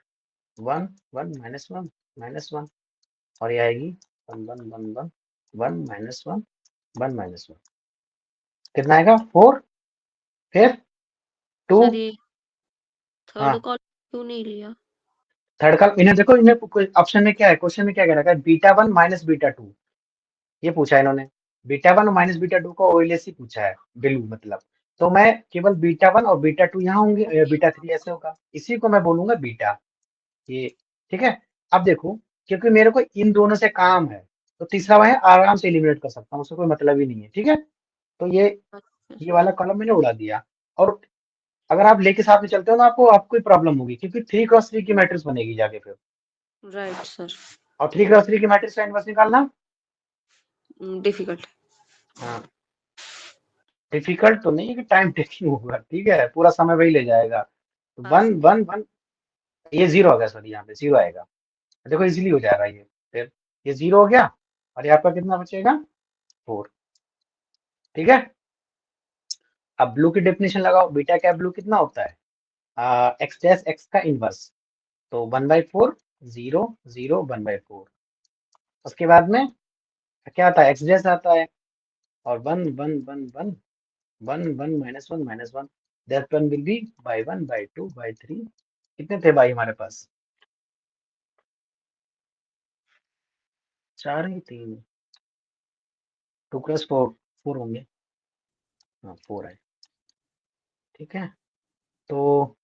Speaker 1: 1 1 -1 -1 और ये आएगी 1 1 1 1 1 -1 1 -1 कितना आएगा 4 फिर 2।
Speaker 2: सर ये थर्ड
Speaker 1: हाँ
Speaker 2: कॉलम क्यों नहीं लिया?
Speaker 1: थर्ड का इन्हें देखो, इन्हें ऑप्शन में क्या है, क्वेश्चन में क्या कह रखा है, बीटा 1 माइनस बीटा 2 ये पूछा है इन्होंने। बीटा 1 माइनस बीटा 2 को ओएलएसी पूछा है, ब्लू मतलब। तो मैं केवल बीटा 1 और बीटा 2 यहाँ होंगे, बीटा 3 ऐसे होगा, इसी को मैं बोलूंगा बीटा ये। ठीक है। अब देखो, क्योंकि मेरे को इन दोनों से काम है तो तीसरा मैं आराम से एलिमिनेट कर सकता हूँ, उससे कोई मतलब ही नहीं है। ठीक है, तो
Speaker 2: अच्छा
Speaker 1: ये
Speaker 2: सर।
Speaker 1: वाला कॉलम मैंने उड़ा दिया। और अगर आप लेके साथ में चलते हो ना, आपको ही प्रॉब्लम होगी, क्योंकि 3x3 की मैट्रिक्स बनेगी जाके फिर।
Speaker 2: Right sir.
Speaker 1: और 3x3 की मैट्रिक्स का इनवर्स निकालना
Speaker 2: डिफिकल्ट।
Speaker 1: हाँ डिफिकल्ट तो नहीं है कि टाइम टेकिंग होगा, ठीक है, पूरा समय वही ले जाएगा।
Speaker 2: हाँ
Speaker 1: 1 1 1 ये 0 हो गया, सॉरी यहाँ पे 0 आएगा। देखो इजीली हो जाएगा ये, फिर ये 0 हो गया और ये आपका कितना बचेगा 4। ठीक है। अब ब्लू की डेफिनेशन लगाओ, बीटा कैप ब्लू कितना होता है एक्स डैश एक्स का इनवर्स, तो 1/4 0 0 1/4। उसके बाद में क्या आता है, एक्स डैश आता है और 1 1 1 1 1 1 -1 -1 that one will B by 1 by 2 by 3। कितने थे भाई हमारे पास, 4 ही 3, 2 + 4 4 होंगे। हाँ 4 है। ठीक है, तो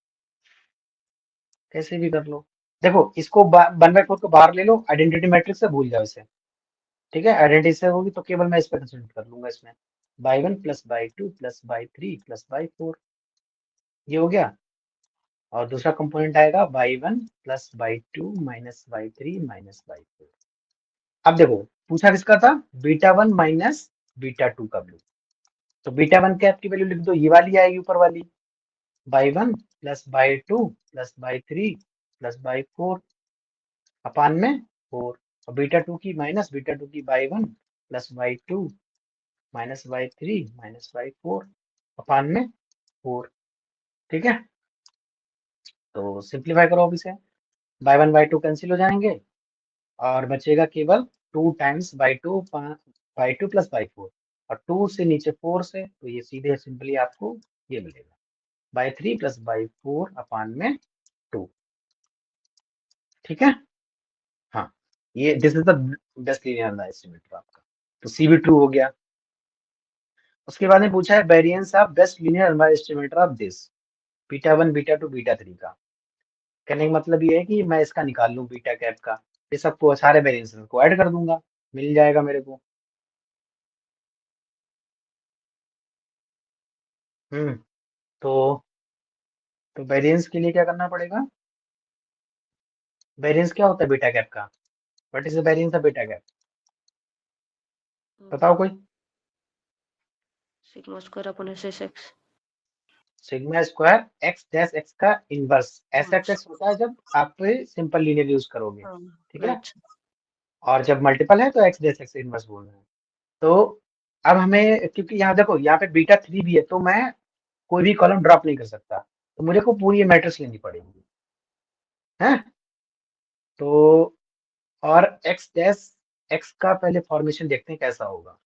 Speaker 1: कैसे भी कर लो। देखो इसको 1/4 को बाहर ले लो, आइडेंटिटी मैट्रिक्स से भूल जाओ इसे। ठीक है, आइडेंटिटी से होगी तो केवल मैं इस पर कंसिडर कर लूंगा इसमें, by 1 plus by 2 plus by 3 plus by 4 ये हो गया। और दूसरा कंपोनेंट आएगा by 1 plus by 2 minus by 3 minus by 4। अब देखो पूछा किसका था, बीटा 1 माइनस बीटा 2 का ब्लू, तो बीटा 1 कैप की वैल्यू लिख दो, ये वाली आएगी ऊपर वाली, by 1 plus by 2 plus by 3 plus by 4 अपान में 4। और बीटा 2 की माइनस बीटा 2 की by 1 plus by 2 minus by 3 minus by 4 अपान में 4। ठीक है, तो सिंप्लीफाई करो अब इसे, बाई 1 बाई 2 कैंसिल हो जाएंगे और बचेगा केवल 2 टाइम्स बाई 2 प्लस बाई 4, और 2 से नीचे 4 से, तो ये सीधे सिंपली आपको ये मिलेगा बाई 3 प्लस बाई 4 अपान में 2। ठीक है, हाँ ये this is the best linear estimator आपका, तो सी भी ट्रू हो गया। उसके बाद में पूछा है variance of best linear estimator of this beta 1 beta 2 beta 3 का। कहने का मतलब ये है कि मैं इसका निकाल लूं बीटा कैप का, ये सबको सारे वेरिएंस को ऐड कर दूंगा, मिल जाएगा मेरे को। हम्म, तो वेरिएंस के लिए क्या करना पड़ेगा, वेरिएंस क्या होता है बीटा कैप का, what is the variance of beta cap, बताओ कोई।
Speaker 2: Sigma square upon S S x.
Speaker 1: Sigma square x dash x का इनवर्स, एस एक्स होता है जब आप सिंपल लीनियर यूज करोगे। ठीक है,
Speaker 2: राइट।
Speaker 1: और जब मल्टीपल है तो एक्स डैश एक्स इनवर्स बोल रहे हैं। तो अब हमें, क्योंकि यहाँ देखो यहाँ पे बीटा 3 भी है, तो मैं कोई भी कॉलम ड्रॉप नहीं कर सकता, तो मुझे को पूरी ये मैट्रिक्स लेनी पड़ेगी है। तो और एक्स डैश एक्स का पहले फॉर्मेशन देखते हैं कैसा होगा।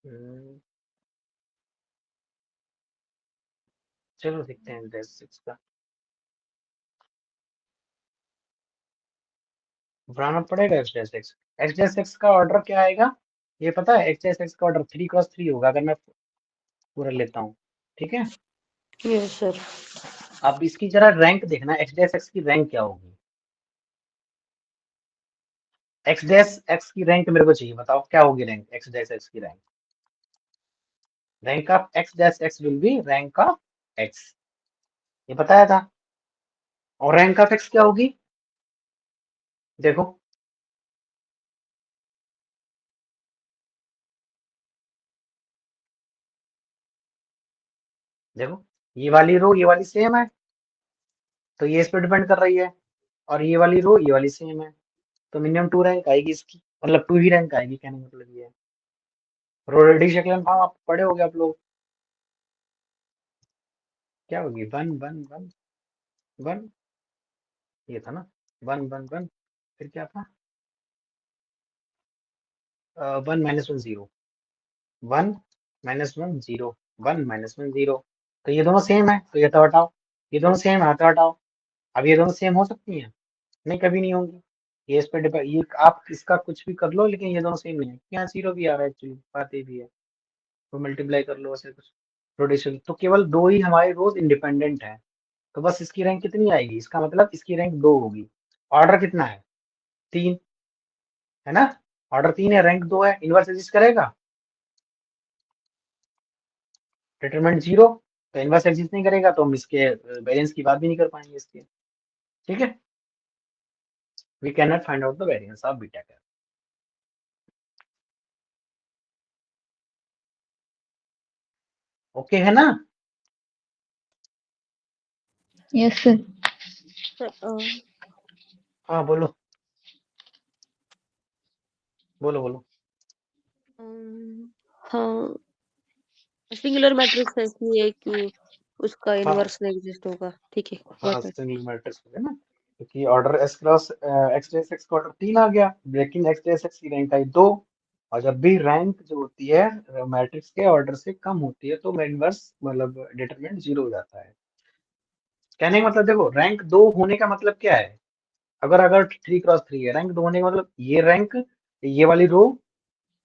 Speaker 1: हम्म, चलो देखते हैं डैश एक्स का, बनाना पड़ेगा एक्स डैश एक्स का ऑर्डर क्या आएगा, ये पता है, एक्स डैश एक्स का ऑर्डर 3x3 होगा अगर मैं पूरा लेता हूँ। ठीक है,
Speaker 2: यस सर।
Speaker 1: अब इसकी जरा रैंक देखना, एक्स डैश एक्स की रैंक क्या होगी। एक्स डैश एक्स की रैंक मेरे को चाहिए, बताओ क्या होगी रैंक एक्स डैश एक्स की rank? Rank of x dash x will be rank of x, ये बताया था। और रैंक ऑफ एक्स क्या होगी? देखो देखो, ये वाली रो ये वाली सेम है, तो ये इस पर डिपेंड कर रही है, और ये वाली रो ये वाली सेम है, तो मिनिमम 2 रैंक आएगी इसकी, मतलब 2 ही रैंक आएगी, कहने का मतलब ये है। रोडेडिक शेक्लन फॉर्म आप पढ़े होगे आप लोग, क्या होगी? 1 1 1 1, ये था ना, 1 1 1, फिर क्या था? 1 -1 0, 1 -1 0, 1 -1 0, तो ये दोनों सेम है, तो ये तो हटाओ, ये दोनों सेम है तो हटाओ। अब ये दोनों सेम हो सकती हैं? नहीं, कभी नहीं होंगी। ये इस पे डिपेंड, ये आप इसका कुछ भी कर लो लेकिन ये दोनों सेम नहीं है, यहाँ जीरो भी आ रहा है, एक्चुअली बात ये भी है, तो मल्टीप्लाई कर लो ऐसे कुछ। रोटेशन तो केवल दो ही हमारे रोज इंडिपेंडेंट है, तो बस इसकी रैंक कितनी आएगी, इसका मतलब इसकी रैंक 2 होगी। ऑर्डर कितना है? 3 है ना, ऑर्डर 3 है, रैंक 2 है, इनवर्स एग्जिस्ट करेगा? डिटरमिनेंट 0, तो इनवर्स एग्जिस्ट नहीं करेगा, तो हम इसके वेरिएंस की बात भी नहीं कर पाएंगे इसके, ठीक है। We can not find out the variance of beta cap. Okay है ना?
Speaker 3: Yes sir.
Speaker 1: हाँ बोलो बोलो बोलो।
Speaker 2: हाँ, सिंगुलर मैट्रिक्स ऐसी है कि उसका
Speaker 1: हाँ
Speaker 2: इनवर्स नहीं एग्जिस्ट होगा, ठीक है,
Speaker 1: हाँ,
Speaker 2: गॉट इट।
Speaker 1: सिंगल मैट्रिक्स हो गया ना, क्योंकि order S cross x dash x का ऑर्डर 3 आ गया, लेकिन एक्स डैश एक्स की रैंक आई 2, और जब भी रैंक जो होती है मैट्रिक्स के ऑर्डर से कम होती है तो इनवर्स मतलब डिटरमिनेंट 0 हो जाता है। कहने का मतलब देखो, रैंक 2 होने का मतलब क्या है? अगर अगर 3 क्रॉस 3 है, रैंक 2 होने का मतलब ये रैंक, ये वाली रो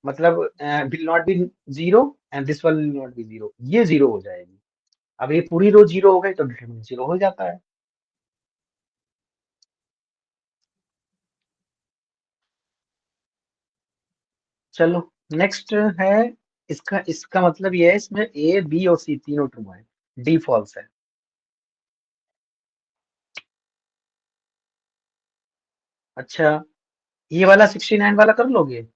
Speaker 1: मतलब will not be 0 and this will not be 0, ये 0 हो जाएगी। अब ये पूरी रो 0 हो गई तो डिटरमिनेंट 0 हो जाता है। चलो नेक्स्ट है, इसका इसका मतलब ये है, इसमें ए बी और सी तीनों ट्रू है, डी फॉल्स है। अच्छा, ये वाला 69 वाला कर लोगे?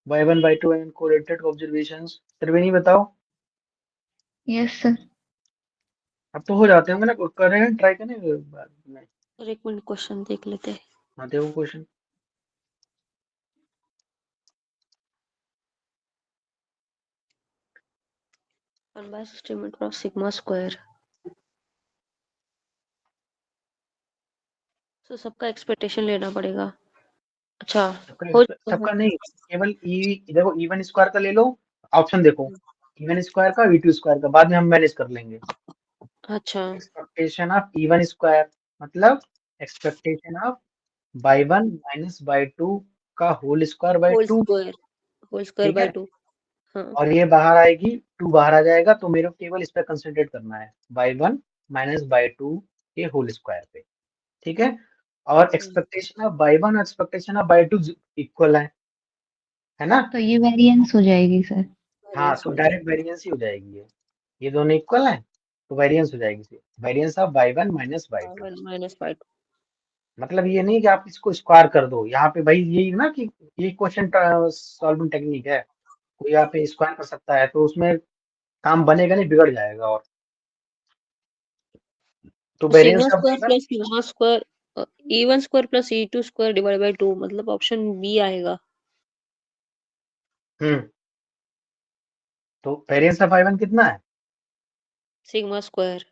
Speaker 1: y1 y2 and correlated observations, त्रिवेणी बताओ।
Speaker 3: Yes sir.
Speaker 1: अब तो हो जाते होंगे ना, करें ट्राई करें बाद में।
Speaker 2: और एक मिनट क्वेश्चन देख लेते हैं।
Speaker 1: हाँ देखो question.
Speaker 2: One by system cross sigma square, तो सबका एक्सपेक्टेशन लेना पड़ेगा। अच्छा, हो जाता है।
Speaker 1: सबका नहीं, केवल ई, देखो इवन स्क्वायर का ले लो, ऑप्शन देखो, इवन स्क्वायर का v2 स्क्वायर का, बाद में हम मैनेज कर लेंगे।
Speaker 2: अच्छा,
Speaker 1: एक्सपेक्टेशन ऑफ इवन स्क्वायर मतलब expectation of y 1 minus y 2 का whole square y
Speaker 2: whole
Speaker 1: 2,
Speaker 2: square, whole square
Speaker 1: ठीक
Speaker 2: बाय
Speaker 1: है।
Speaker 2: 2। हाँ,
Speaker 1: और ये बाहर आएगी, 2 बाहर आ जाएगा, तो मेरे को केवल इस पे कंसंट्रेट करना है, बाई 1 माइनस बाई 2 के होल स्क्वायर पे, ठीक है। और एक्सपेक्टेशन ऑफ बाई 1 और एक्सपेक्टेशन ऑफ बाई 2 इक्वल है ना?
Speaker 3: तो ये वेरिएंस हो जाएगी सर।
Speaker 1: हाँ,
Speaker 2: वेरिएंस
Speaker 1: तो
Speaker 2: हो
Speaker 1: डायरेक्ट वेरिएंस ही हो जाएगी ये दोनों इक्वल है, तो वेरिएंस हो जाएगी, variance of y 1 minus y 2।
Speaker 2: जाएगा, माइनस बाय 2।
Speaker 1: मतलब ये नहीं कि आप इसको स्क्वायर कर दो, यहाँ पे भाई यही ना कि ये क्वेश्चन सॉल्विंग टेक्निक है, कोई यहाँ पे स्क्वायर कर सकता है तो उसमें काम बनेगा नहीं, बिगड़ जाएगा। और तो
Speaker 2: sigma
Speaker 1: variance of
Speaker 2: square
Speaker 1: by 1,
Speaker 2: plus sigma square, E1 square plus ई2 स्क्वायर डिवाइड बाय 2, मतलब ऑप्शन बी आएगा।
Speaker 1: तो वेरिएंस ऑफ बाई 1 कितना है?
Speaker 2: Sigma square.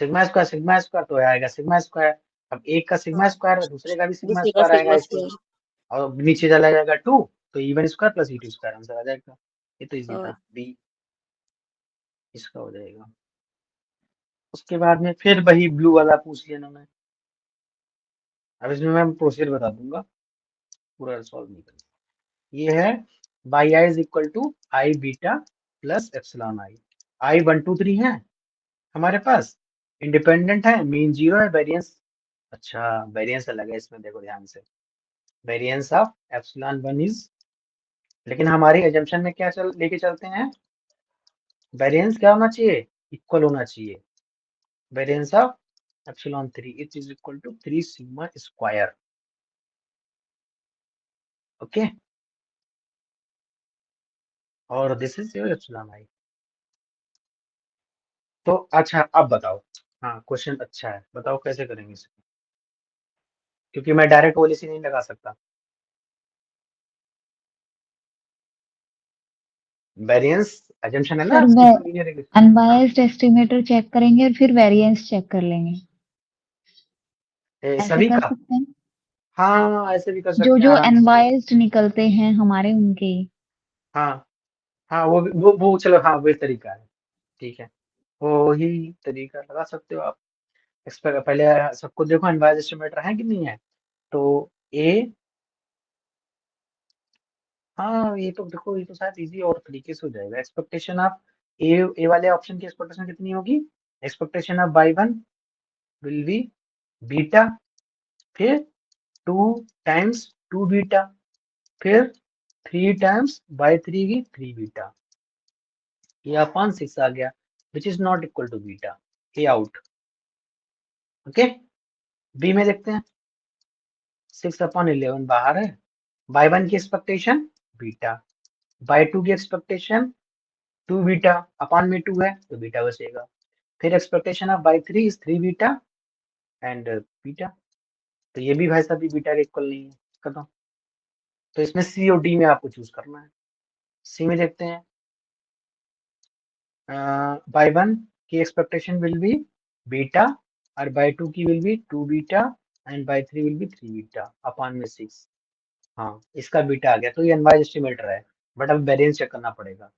Speaker 1: सिग्मा स्क्वायर तो आएगा सिग्मा स्क्वायर। अब एक का सिग्मा
Speaker 2: हाँ,
Speaker 1: स्क्वायर है, दूसरे का भी सिग्मा
Speaker 2: दूसरे का
Speaker 1: स्क्वायर आएगा
Speaker 2: सिग्मा
Speaker 1: ऐसे ही,
Speaker 2: स्क्वायर।
Speaker 1: और नीचे चला जाएगा 2, तो इवन स्क्वायर प्लस ई2 स्क्वायर आंसर आ जाएगा। ये तो इजी था,
Speaker 2: हाँ,
Speaker 1: बी इसका हो जाएगा। उसके बाद में फिर वही ब्लू वाला पूछ लिया इन्होंने, अब इसमें मैं प्रोसीजर बता दूंगा, पूरा सॉल्व नहीं करना। ये है y i is equal to i beta plus epsilon i, i 1 2 3 है हमारे पास, इंडिपेंडेंट है, मीन 0 है, वेरिएंस, अच्छा वेरिएंस अलग है इसमें, देखो ध्यान से, वेरिएंस ऑफ एप्सिलॉन 1 इज, लेकिन हमारी एजम्पशन में क्या लेके चलते हैं, वेरिएंस क्या होना चाहिए, इक्वल होना चाहिए। Variance of epsilon 3 it is equal to 3 sigma square. Okay, और this is your epsilon i. तो अच्छा अब बताओ, हाँ क्वेश्चन अच्छा है, बताओ कैसे करेंगे इसे, क्योंकि मैं डायरेक्ट पॉलिसी नहीं लगा सकता। वेरिएंस एजम्पशन है ना,
Speaker 3: सर
Speaker 1: इसकी linear regression.
Speaker 3: Unbiased estimator check करेंगे और फिर वेरिएंस चेक कर लेंगे, ऐसे
Speaker 1: सभी
Speaker 3: कर
Speaker 1: का,
Speaker 3: सकते हैं।
Speaker 1: हाँ ऐसे भी कर
Speaker 3: जो
Speaker 1: सकते हैं
Speaker 3: जो
Speaker 1: आराम से।
Speaker 3: अनबायस्ड निकलते हैं हमारे उनके।
Speaker 1: हाँ हाँ, वो चलो, हाँ वो तरीका है, ठीक है, वो ही तरीका लगा सकते हो आप। इस पर पहले सबको देखो अनबायस्ड एस्टिमेटर है कि नहीं है, तो ए, हाँ ये तो देखो, ये तो शायद इजी और तरीके से हो जाएगा। एक्सपेक्टेशन ऑफ ए वाले ऑप्शन की एक्सपेक्टेशन कितनी होगी, expectation of by one will B beta, फिर 2 टाइम्स 2 बीटा, फिर 3 टाइम्स बाई 3 की 3 बीटा, ये अपॉन 6 आ गया, which is not equal to beta, a out. Okay, b में देखते हैं, 6/11 बाहर है, बाई वन की एक्सपेक्टेशन बीटा, बाई टू की एक्सपेक्टेशन 2 बीटा, अपॉन में 2 है तो बीटा बचेगा, फिर expectation of by 3 is 3 beta and beta, तो ये भी भाई साहब भी बीटा के इक्वल नहीं है, खत्म। तो इसमें सी और डी में आपको चूज करना है। सी में देखते हैं, बाई वन की एक्सपेक्टेशन विल बी बीटा, और बाई टू की will be 2 beta and by 3 will be 3 beta upon में 6। हाँ इसका बीटा आ गया, तो ये अनवाइज एस्टिमेटर है, बट अब वेरिएंस चेक करना पड़ेगा।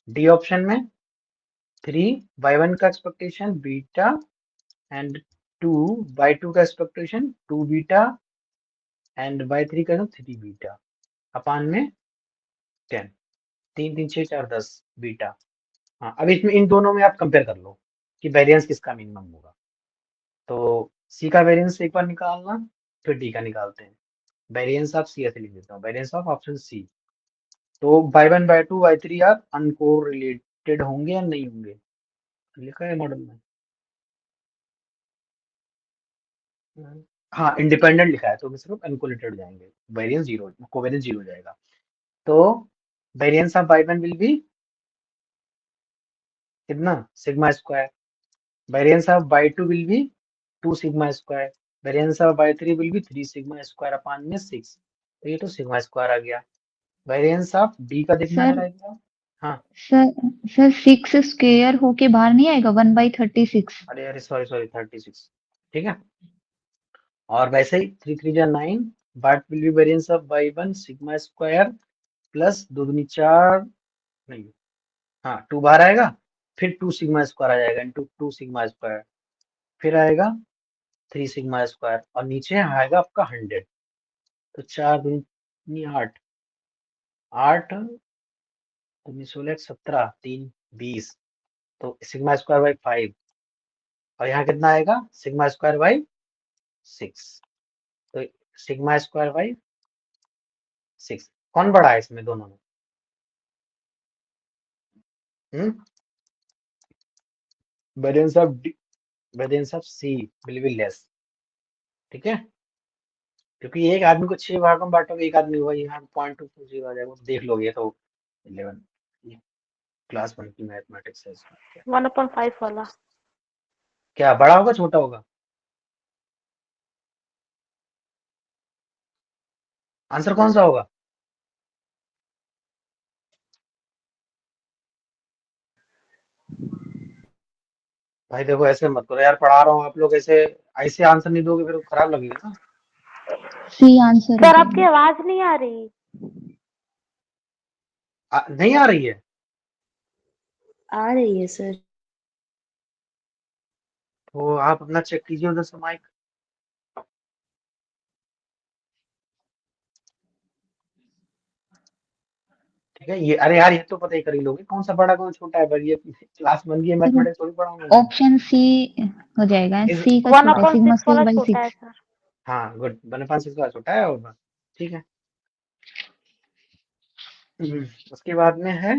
Speaker 1: डी ऑप्शन में 3 बाई वन का expectation beta and 2 by two का एक्सपेक्टेशन 2 बीटा एंड बाई 3 का 3 बीटा अपॉन में 10, 3 3 6 4 10 बीटा। हाँ अब इसमें इन दोनों में आप कंपेयर कर लो कि वेरिएंस किसका मिनिमम होगा। तो सी का वेरिएंस एक बार निकालना, फिर डी का निकालते हैं। वेरिएंस ऑफ सी ऐसे लिख देता हूँ, वेरिएंस ऑफ ऑप्शन सी। तो by one Y two Y 3 यार अनकोरिलेटेड होंगे या नहीं होंगे, लिखा है मॉडल में। हाँ इंडिपेंडेंट लिखा है, तो मैं सिर्फ अनकोरिलेटेड हो जाएंगे, वेरिएंस जीरो, कोवेरिएंस जीरो हो जाएगा। तो variance of by one will be कितना, sigma square. Variance of by two will be 2 sigma square. Variance of by 3 will be 3 sigma square upon में 6, तो ये तो सिग्मा स्क्वायर आ गया। वेरिएंस ऑफ डी का देखना है
Speaker 3: सर
Speaker 1: रहेगा। हाँ
Speaker 3: सर सर 6 स्क्वायर होके बाहर नहीं आएगा 1/36।
Speaker 1: अरे अरे सॉरी सॉरी 36, ठीक है। और वैसे ही 3 3 जा 9, but will be variance of by one sigma square plus 2 दूनी 4, नहीं हाँ 2 बाहर आएगा, फिर 2 सिग्मा स्क्वायर आ जाएगा इंटू 2 सिग्मा स्क्वायर, फिर आएगा 3 सिग्मा स्क्वायर और नीचे आएगा आपका 100। तो 4 दूनी 8, 8 दूनी 16 17 3 20, तो सिग्मा स्क्वायर बाई 5, और यहाँ कितना आएगा सिग्मा स्क्वायर बाई 6। तो सिग्मा स्क्वायर बाई 6 कौन बड़ा है इसमें दोनों में, variance of d, variance of c will be less, ठीक है, क्योंकि एक आदमी को 6 भागों में बांटोगे, एक आदमी हुआ यहाँ 0.240 आ जाएगा, तो देख लोगे तो 11, क्लास 1 की मैथमेटिक्स है इसमें।
Speaker 5: 1/5 वाला।
Speaker 1: क्या बड़ा होगा छोटा होगा, आंसर कौन सा होगा, भाई देखो ऐसे मत करो यार, पढ़ा रहा हूँ आप लोग ऐसे ऐसे आंसर नहीं दोगे फिर खराब लगेगा ना।
Speaker 3: सी आंसर हो
Speaker 5: सर आपकी
Speaker 3: जाएगा।
Speaker 5: आवाज नहीं आ रही।
Speaker 1: नहीं आ रही है,
Speaker 4: आ रही है सर।
Speaker 1: तो आप अपना चेक कीजिए उधर से माइक। ठीक है, ये अरे यार ये तो पता ही कर ही लोगे कौन सा बड़ा कौन छोटा है, पर ये क्लास 1 की मैथमेटिक्स थोड़ी पढ़ाऊंगा मैं।
Speaker 3: ऑप्शन सी हो जाएगा,
Speaker 1: इज
Speaker 3: सी का छोटा है, सिग्मा
Speaker 5: 1/6
Speaker 3: स्क्वायर
Speaker 5: वाला
Speaker 3: बाई
Speaker 5: छोटा है
Speaker 3: 6।
Speaker 5: सर।
Speaker 1: हाँ गुड, 1/6 का छोटा है, और ठीक है। उसके बाद में है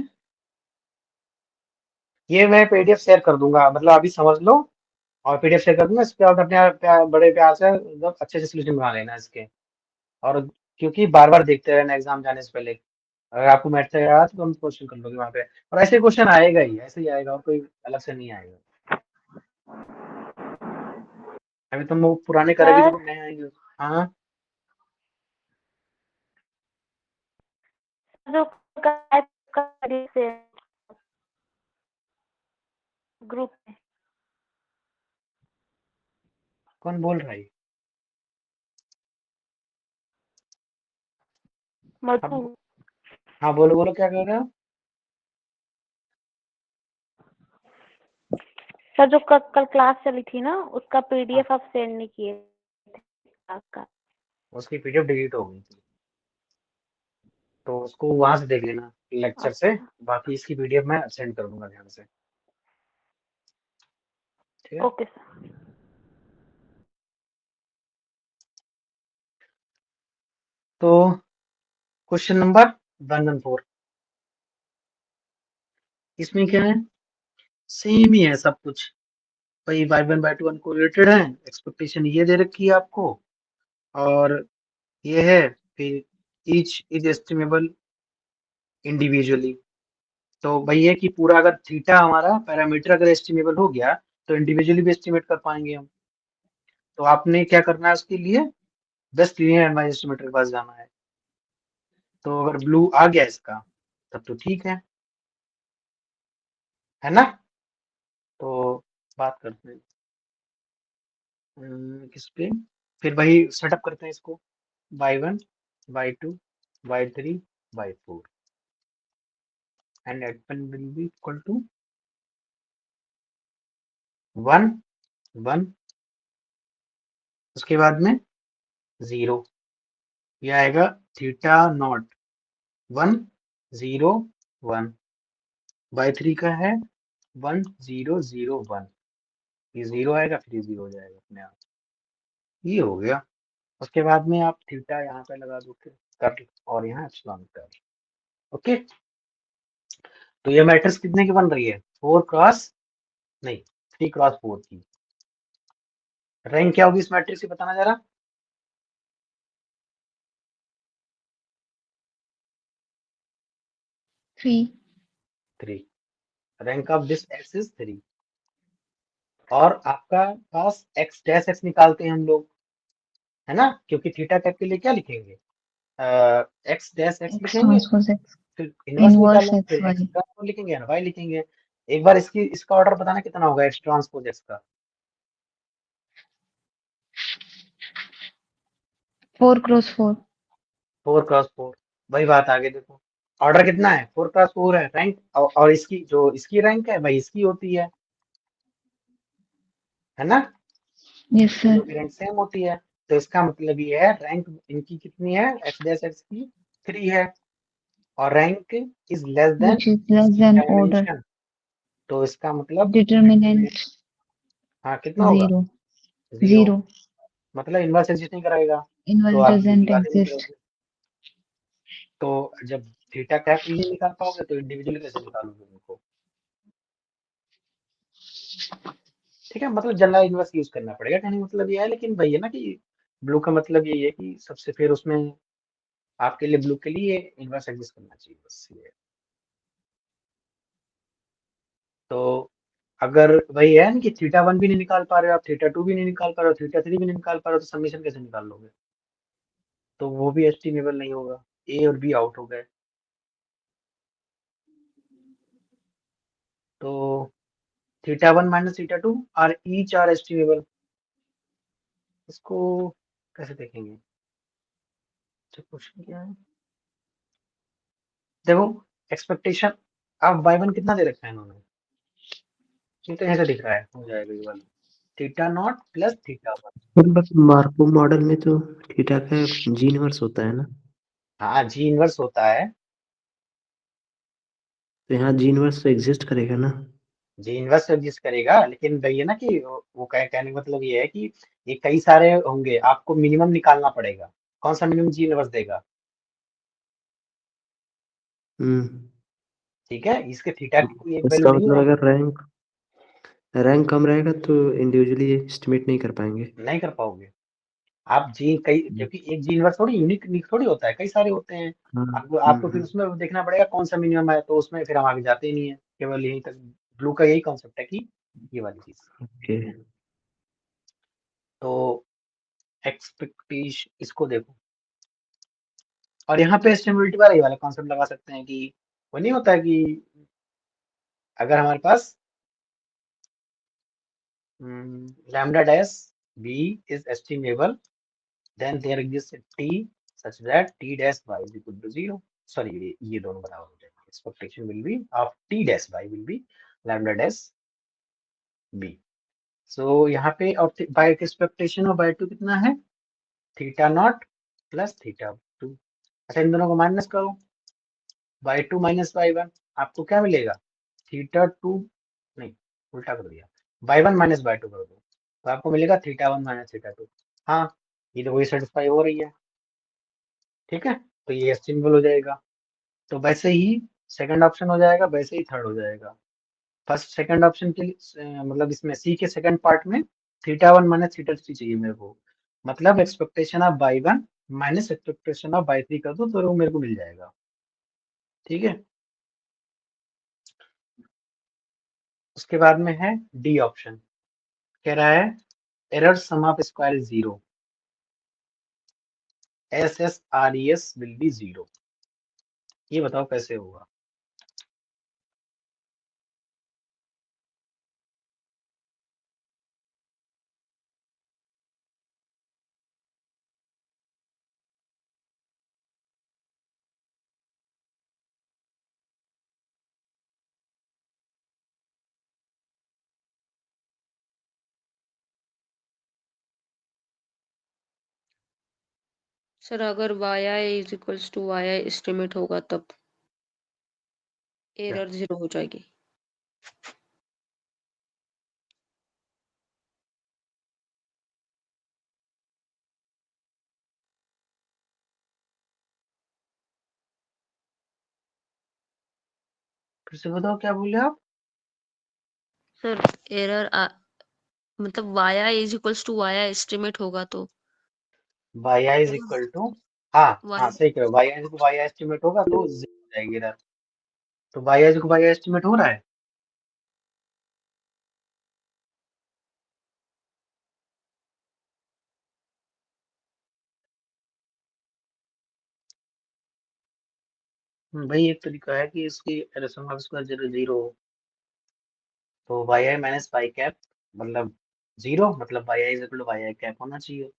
Speaker 1: ये, मैं पीडीएफ शेयर कर दूंगा, मतलब अभी समझ लो और पीडीएफ शेयर कर दूंगा। इसके बाद अपने बड़े प्यार से मतलब अच्छे से सोल्यूशन बना लेना इसके। और क्योंकि बार बार देखते रहना एग्जाम जाने से पहले, अगर आपको मैथ से आया तो हम क्वेश्चन कर लोगे वहाँ पे, और ऐसे क्वेश्चन आएगा ही, ऐसे ही आएगा, और कोई अलग से नहीं आएगा। अभी तुम वो पुराने करोगे
Speaker 5: सर
Speaker 1: जो नए आएंगे। हाँ
Speaker 5: जो टाइप करिए से ग्रुप में
Speaker 1: कौन बोल रहा है?
Speaker 5: मधु।
Speaker 1: हाँ हाँ, बोलो बोलो, क्या कह रहे हो?
Speaker 5: सर जो कल क्लास चली थी ना, उसका
Speaker 1: हाँ,
Speaker 5: पीडीएफ आप सेंड नहीं किए थे क्लास का।
Speaker 1: उसकी पीडीएफ डिलीट हो गई थी, तो उसको वहां से देख लेना लेक्चर से।
Speaker 5: अच्छा
Speaker 1: बाकी इसकी पीडीएफ मैं सेंड कर दूंगा ध्यान से, ठीक है।
Speaker 5: Okay sir.
Speaker 1: तो क्वेश्चन नंबर 114, इसमें क्या है, सेम ही है सब कुछ। भाई y1 y2 अनकोरिलेटेड है, एक्सपेक्टेशन ये दे रखी है आपको, और ये है फिर ईच इज एस्टिमेबल इंडिविजुअली। तो भाई ये कि पूरा अगर थीटा हमारा पैरामीटर अगर एस्टिमेबल हो गया तो इंडिविजुअली भी एस्टिमेट कर पाएंगे हम। तो आपने क्या करना है उसके लिए, बेस्ट लीनियर एनालाइज एस्टिमेटर के पास जाना है। तो अगर ब्लू आ गया इसका तब तो ठीक है ना। तो बात करते हैं किस पे, फिर वही सेटअप करते हैं इसको, y1 y2 y3 y4 and x1 will be equal to 1 1, उसके बाद में 0, ये आएगा थीटा नॉट 1 0 1, y3 का है 1 0 0 1, ये 0 आएगा फिर ये 0 हो जाएगा अपने आप, ये हो गया। उसके बाद में आप थीटा यहाँ पे लगा दो कर, और यहाँ एप्सिलॉन कर। ओके, तो ये मैट्रिक्स कितने की बन रही है, 4 क्रॉस नहीं 3 क्रॉस 4 की। रैंक क्या होगी इस मैट्रिक्स की, बताना जरा।
Speaker 3: 3।
Speaker 1: 3, rank of this x is 3। और आपका पास एक्स डैश एक्स निकालते हैं हम लोग, है ना, क्योंकि थीटा टैग के लिए क्या लिखेंगे, एक्स डैश एक्स
Speaker 3: एक्स
Speaker 1: लिखेंगे,
Speaker 3: ट्रांसपोज एक्स
Speaker 1: फिर इनवर्स
Speaker 3: इनवर्स
Speaker 1: निकालेंगे,
Speaker 3: एक्स
Speaker 1: फिर एक्स
Speaker 3: वाई।
Speaker 1: ट्रांसपोज लिखेंगे या वाई लिखेंगे। एक बार इसकी इसका ऑर्डर बताना कितना होगा एक्स ट्रांसपोज एक्स का।
Speaker 3: 4 क्रॉस 4।
Speaker 1: 4 क्रॉस 4, वही बात आगे देखो, ऑर्डर कितना है, 4 क्रॉस 4 है रैंक, और इसकी जो इसकी रैंक है वही इसकी होती है ना,
Speaker 3: यस सर।
Speaker 1: दोनों की रैंक सेम होती है। तो इसका मतलब ये है रैंक इनकी कितनी है, एक्स डैश एक्स की 3 है, और rank is less than
Speaker 3: which is less than order.
Speaker 1: Dimension. तो इसका मतलब
Speaker 3: डिटर्मिनेंट
Speaker 1: हाँ कितना होगा,
Speaker 3: 0
Speaker 1: 0,
Speaker 3: 0।
Speaker 1: मतलब इनवर्स एग्जिस्ट नहीं कराएगा, तो
Speaker 3: इनवर्स
Speaker 1: आप ये
Speaker 3: डजंट
Speaker 1: निकाल ही नहीं
Speaker 3: एग्जिस्ट।
Speaker 1: करोगे। तो जब थीटा कैप ही नहीं निकाल पाओगे तो इंडिविजुअली कैसे निकालोगे उनको, ठीक है। मतलब जनरल इनवर्स यूज करना पड़ेगा, कहने का मतलब ये है। लेकिन वही है ना कि ब्लू का मतलब यही है कि सबसे फिर उसमें आपके लिए ब्लू के लिए इनवर्स एग्जिस्ट करना चाहिए, बस ये है। तो अगर वही है ना कि थीटा 1 भी नहीं निकाल पा रहे हो आप, थीटा 2 भी नहीं निकाल पा रहे हो, थीटा 3 भी नहीं निकाल पा रहे हो, तो समीशन कैसे निकाल लोगे, तो वो भी एस्टिमेबल नहीं होगा, ए और बी आउट हो गए। तो theta 1 minus theta 2 are each are estimable, इसको कैसे देखेंगे, तो क्वेश्चन क्या है, देखो एक्सपेक्टेशन अब y1 कितना दे रखा है इन्होंने, ये तो ऐसे दिख रहा है, हो जाएगा ये वाला थीटा नॉट प्लस थीटा 1।
Speaker 6: पर बस मार्को मॉडल में तो थीटा का जी इनवर्स होता है ना,
Speaker 1: हाँ जी इनवर्स होता है,
Speaker 6: तो यहाँ जी इनवर्स तो एग्जिस्ट करेगा ना।
Speaker 1: जी इनवर्स एग्जिस्ट करेगा, लेकिन वही है ना कि वो कहने का मतलब ये है कि ये कई सारे होंगे, आपको मिनिमम निकालना पड़ेगा कौन सा मिनिमम जी इनवर्स देगा? ठीक है, इसके थीटा की कोई एक वैल्यू
Speaker 6: इसका
Speaker 1: नहीं
Speaker 6: मतलब
Speaker 1: है,
Speaker 6: अगर रैंक कम रहेगा तो इंडिविजुअली एस्टिमेट नहीं कर पाएंगे।
Speaker 1: नहीं कर पाओगे आप जी कई, क्योंकि एक जी इनवर्स थोड़ी यूनिक थोड़ी होता है, कई सारे होते हैं।
Speaker 6: हाँ,
Speaker 1: आपको फिर उसमें देखना पड़ेगा कौन सा मिनिमम है, तो उसमें फिर हम आगे जाते ही नहीं है, केवल यही तक। ब्लू का यही कॉन्सेप्ट है कि ये वाली चीज।
Speaker 6: ओके।
Speaker 1: तो एक्सपेक्टेशन इसको देखो, और यहाँ पे एस्टिमेबिलिटी वाला ये वाला कॉन्सेप्ट लगा सकते हैं कि वो नहीं होता है कि अगर हमारे पास lambda dash B is estimable, then there exists a t such that t dash y is equal to 0. Sorry, ये दोनों बराबर हो जाएंगे। Expectation will be of t dash y will be lambda dash b. So यहाँ पे और by expectation of y2 कितना है? Theta naught plus theta 2। अच्छा, इन दोनों को माइनस करो, y2 माइनस y1 आपको क्या मिलेगा? थीटा 2, नहीं उल्टा कर दिया, y1 माइनस y2 कर दो तो आपको मिलेगा थीटा 1 माइनस थीटा 2। हाँ, ये तो वही सेटिस्फाई हो रही है, ठीक है, तो ये सिंपल हो जाएगा। तो वैसे ही सेकंड ऑप्शन हो जाएगा, वैसे ही थर्ड हो जाएगा। फर्स्ट सेकंड ऑप्शन के लिए मतलब इसमें सी के सेकंड पार्ट में थीटा 1 माइनस थीटा 3 चाहिए मेरे को, मतलब expectation of y1 minus expectation of y3 कर दो तो वो मेरे को मिल जाएगा। ठीक है, उसके बाद में है डी ऑप्शन, कह रहा है error sum of square is 0, SSRES will be 0। ये बताओ कैसे होगा?
Speaker 2: सर अगर yi is equals to yi estimate होगा तब एरर 0 हो जाएगी।
Speaker 1: फिर से बताओ क्या बोले आप?
Speaker 2: सर एरर मतलब yi is equals to yi estimate होगा तो
Speaker 1: y इज इक्वल टू, हाँ हाँ
Speaker 2: y
Speaker 1: सही करो, y is equal y estimate होगा तो 0 हो जाएगी एरर। तो y is equal y estimate हो रहा है। भाई एक तरीका है कि इसकी रेशनल ऑफ स्क्वायर 0 0 हो, तो y माइनस y कैप मतलब 0, मतलब y is equal to y cap होना चाहिए।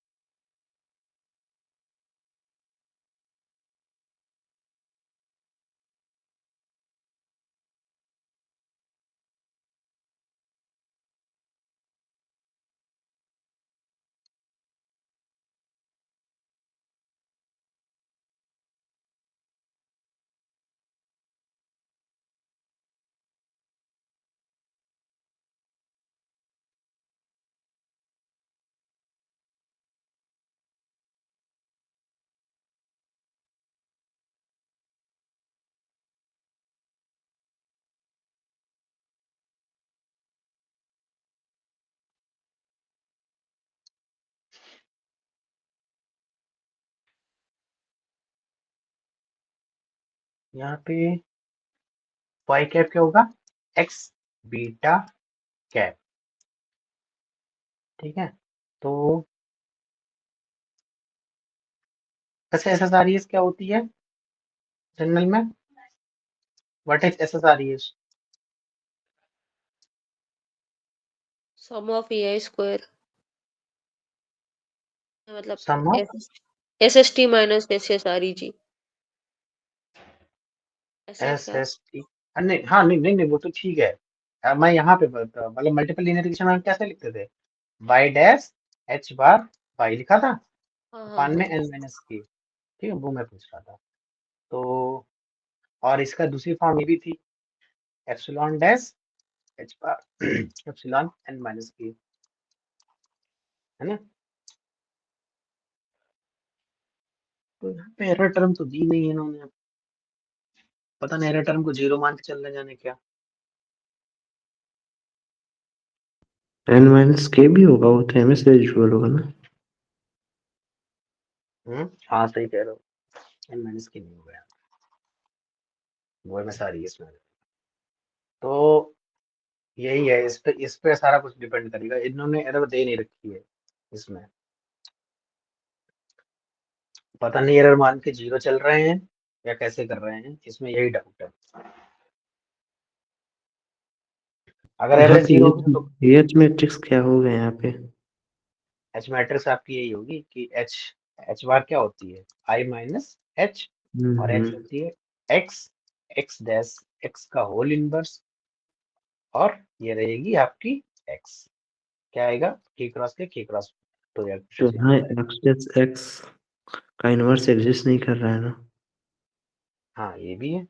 Speaker 1: यहाँ पे y कैप क्या होगा? x beta cap. ठीक है, तो वैसे SSRES क्या होती है जनरल में? What is SSRES?
Speaker 2: Sum of ai square मतलब
Speaker 1: sum of
Speaker 2: SST minus SSREG ऐसा क्या?
Speaker 1: SST, नहीं हाँ नहीं नहीं नहीं वो तो ठीक है। मैं यहाँ पे मतलब मल्टीपल लीनियर रिग्रेशन में कैसे लिखते थे? y डैश h बार y लिखा था
Speaker 2: हाँ हाँ
Speaker 1: पान में
Speaker 2: हाँ
Speaker 1: n माइनस k। ठीक है, वो मैं पूछ रहा था। तो और इसका दूसरी फॉर्म ये भी थी, एप्सिलॉन डैश h बार एप्सिलॉन n माइनस k, है ना? तो यहाँ पे एरर टर्म तो दी नहीं है इन्होंने, पता नहीं एरर टर्म को 0 मान के चल रहे जाने क्या।
Speaker 6: n माइनस के भी होगा, वो तो एमएस रेजिडुअल होगा ना।
Speaker 1: हाँ सही कह रहे हो, n माइनस के नहीं हो गया, वो में सारी इसमें। तो यही है, इस पे सारा कुछ डिपेंड करेगा, इन्होंने एरर दे नहीं रखी है इसमें, पता नहीं एरर मान के 0 चल रहे हैं या कैसे कर रहे हैं, इसमें यही डाउट है। अगर
Speaker 6: यहाँ
Speaker 1: एरर
Speaker 6: पे
Speaker 1: 0 होगी तो
Speaker 6: एच मैट्रिक्स क्या होगा यहाँ पे?
Speaker 1: एच मैट्रिक्स आपकी यही होगी कि एच बार क्या होती है, आई माइनस एच, और एच होती है एक्स, एक्स डैश एक्स का होल इनवर्स, और ये रहेगी आपकी एक्स, क्या आएगा के क्रॉस तो यार
Speaker 6: तो
Speaker 1: कुछ
Speaker 6: यहाँ
Speaker 1: आएगा।
Speaker 6: एक्स का इनवर्स एग्जिस्ट नहीं कर रहा है ना।
Speaker 1: हाँ ये भी है,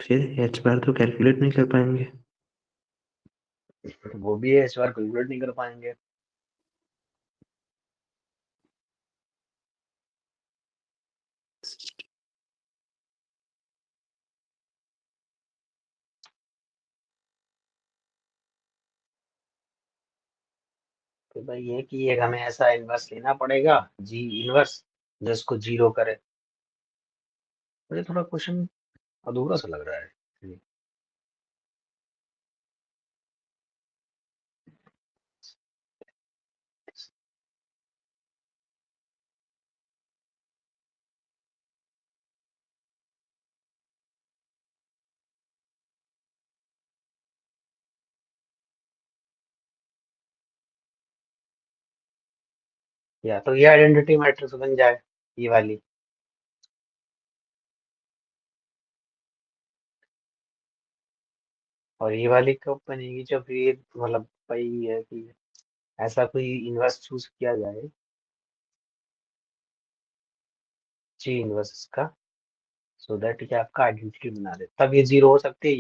Speaker 6: फिर एच बार तो कैलकुलेट नहीं कर पाएंगे।
Speaker 1: वो भी है, इस बार कैलकुलेट नहीं कर पाएंगे। तो भाई ये कि एक हमें ऐसा इनवर्स लेना पड़ेगा जी इनवर्स जो इसको 0 करे। मुझे थोड़ा क्वेश्चन अधूरा सा लग रहा है। या तो ये आइडेंटिटी मैट्रिक्स बन जाए, ये वाली, और ये वाली कब बनेगी जब ये मतलब भाई है कि ऐसा कोई इनवर्स चूज किया जाए जी इनवर्स का, सो दैट ये आपका आइडेंटिटी बना दे, तब ये 0 हो सकती है,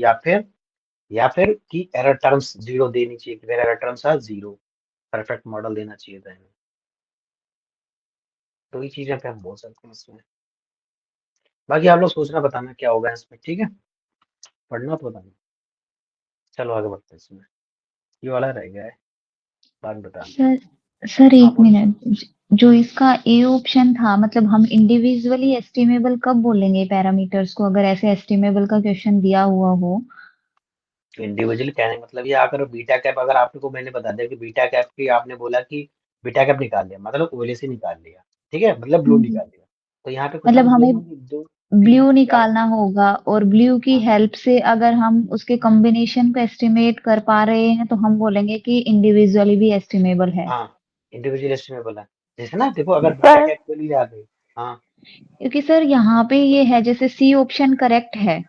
Speaker 1: या फिर कि एरर टर्म्स 0 देनी चाहिए कि मेरा एरर टर्म्स है 0, परफेक्ट मॉडल देना चाहिए था इन्हें। तो ये चीजें पे हम बोल सकते हैं इसमें, बाकी आप लोग सोचना बताना क्या होगा इसमें, ठीक है, पढ़ना तो बताना। चलो आगे बढ़ते हैं इसमें, ये वाला रह गया है, बाद में बताना।
Speaker 3: सर
Speaker 1: हाँ
Speaker 3: एक
Speaker 1: बोलो।
Speaker 3: मिनट, जो इसका ए ऑप्शन था, मतलब हम इंडिविजुअली एस्टिमेबल कब बोलेंगे पैरामीटर्स को, अगर ऐसे एस्टिमेबल का क्वेश्चन दिया हुआ हो?
Speaker 1: इंडिविजुअल कहने का मतलब ये, अगर बीटा कैप अगर आपको मैंने बता दिया कि बीटा कैप की आपने बोला कि बीटा कैप निकाल लिया मतलब ओले से निकाल लिया, ठीक है, मतलब ब्लू निकाल लिया, तो यहाँ पे कुछ
Speaker 3: मतलब
Speaker 1: हम
Speaker 3: हमें
Speaker 1: बोलेंगे दो तीन
Speaker 3: ब्लू
Speaker 1: चार।
Speaker 3: निकालना होगा, और ब्लू की
Speaker 1: हाँ
Speaker 3: हेल्प से अगर हम उसके कॉम्बिनेशन को एस्टिमेट कर पा रहे हैं तो हम बोलेंगे कि इंडिविजुअली भी एस्टिमेबल है।
Speaker 1: हाँ इंडिविजुअल एस्टिमेट बोला, जैसे ना देखो अगर बीटा
Speaker 5: सर
Speaker 1: कैप के लिए आ गई। हाँ
Speaker 3: क्योंकि सर यहाँ पे ये है, जैसे सी ऑप्शन करेक्ट है,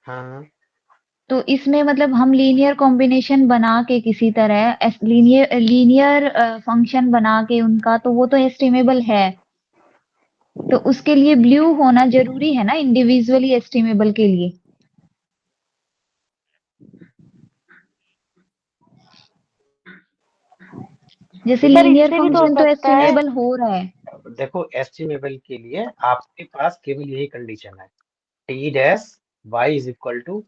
Speaker 1: हाँ
Speaker 3: तो इसमें मतलब हम लीनियर कॉम्बिनेशन बना के किसी तरह लीनियर फंक्शन बना के उनका, तो वो तो एस्टिमेबल है, तो उसके लिए ब्लू होना जरूरी है ना इंडिविजुअली एस्टिमेबल के लिए। जैसे
Speaker 5: सर
Speaker 3: लीनियर
Speaker 5: इससे भी तो हो
Speaker 3: फंक्शन तो
Speaker 5: सकता है।
Speaker 3: एस्टिमेबल हो रहा है।
Speaker 1: देखो एस्टिमेबल के लिए आपके पास केवल यही कंडीशन है, t dash y is equal to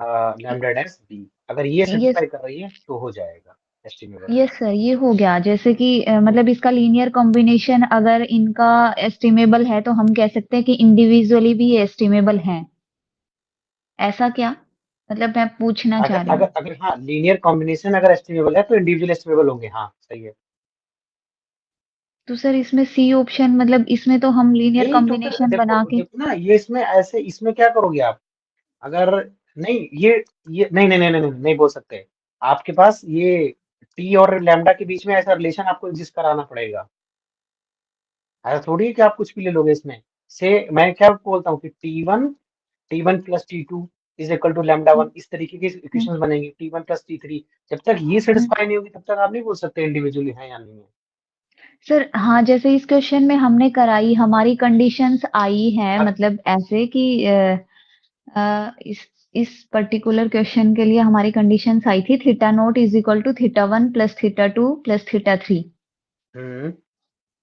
Speaker 1: lambda dash b, अगर ये
Speaker 3: ये
Speaker 1: सेटिस्फाई कर रही है तो हो जाएगा एस्टिमेबल।
Speaker 3: यस सर, ये हो गया, जैसे कि मतलब इसका लीनियर कॉम्बिनेशन अगर इनका एस्टिमेबल है तो हम कह सकते हैं कि इंडिविजुअली भी एस्टिमेबल हैं, ऐसा क्या? मतलब मैं पूछना
Speaker 1: अगर
Speaker 3: चाह रही
Speaker 1: अगर
Speaker 3: हूँ।
Speaker 1: अगर हाँ लीनियर कॉम्बिनेशन अगर एस्टिमेबल है तो इंडिविजुअल एस्टिमेबल होंगे, हाँ सही है।
Speaker 3: तो सर इसमें सी ऑप्शन, मतलब इसमें तो हम लीनियर
Speaker 1: यही तो फिर
Speaker 3: कॉम्बिनेशन
Speaker 1: देखो
Speaker 3: बना के।
Speaker 1: देखो ना, ये इसमें ऐसे इसमें क्या करोगे आप, अगर नहीं ये नहीं नहीं नहीं नहीं नहीं, नहीं बोल सकते, आपके पास ये टी और लैम्डा के बीच में ऐसा रिलेशन आपको एग्जिस्ट कराना पड़ेगा, ऐसा थोड़ी है कि आप कुछ भी ले लोगे इसमें से। मैं क्या बोलता हूँ कि t one plus t2 is equal to lambda one, इस तरीके की
Speaker 3: हम्म,
Speaker 1: इक्वेशन बनेंगी, टी1 प्लस टी3, जब तक ये
Speaker 3: हम्म।
Speaker 1: सेटिस्फाई नहीं होगी तब तक आप नहीं बोल सकते इंडिविजुअली है या नहीं है।
Speaker 3: सर हाँ, जैसे इस क्वेश्चन में हमने कराई, हमारी कंडीशंस आई हैं,
Speaker 1: अग-
Speaker 3: मतलब ऐसे कि इस पर्टिकुलर क्वेश्चन के लिए हमारी कंडीशंस आई थी theta naught is equal to theta 1 plus theta 2 plus theta 3।
Speaker 1: Hmm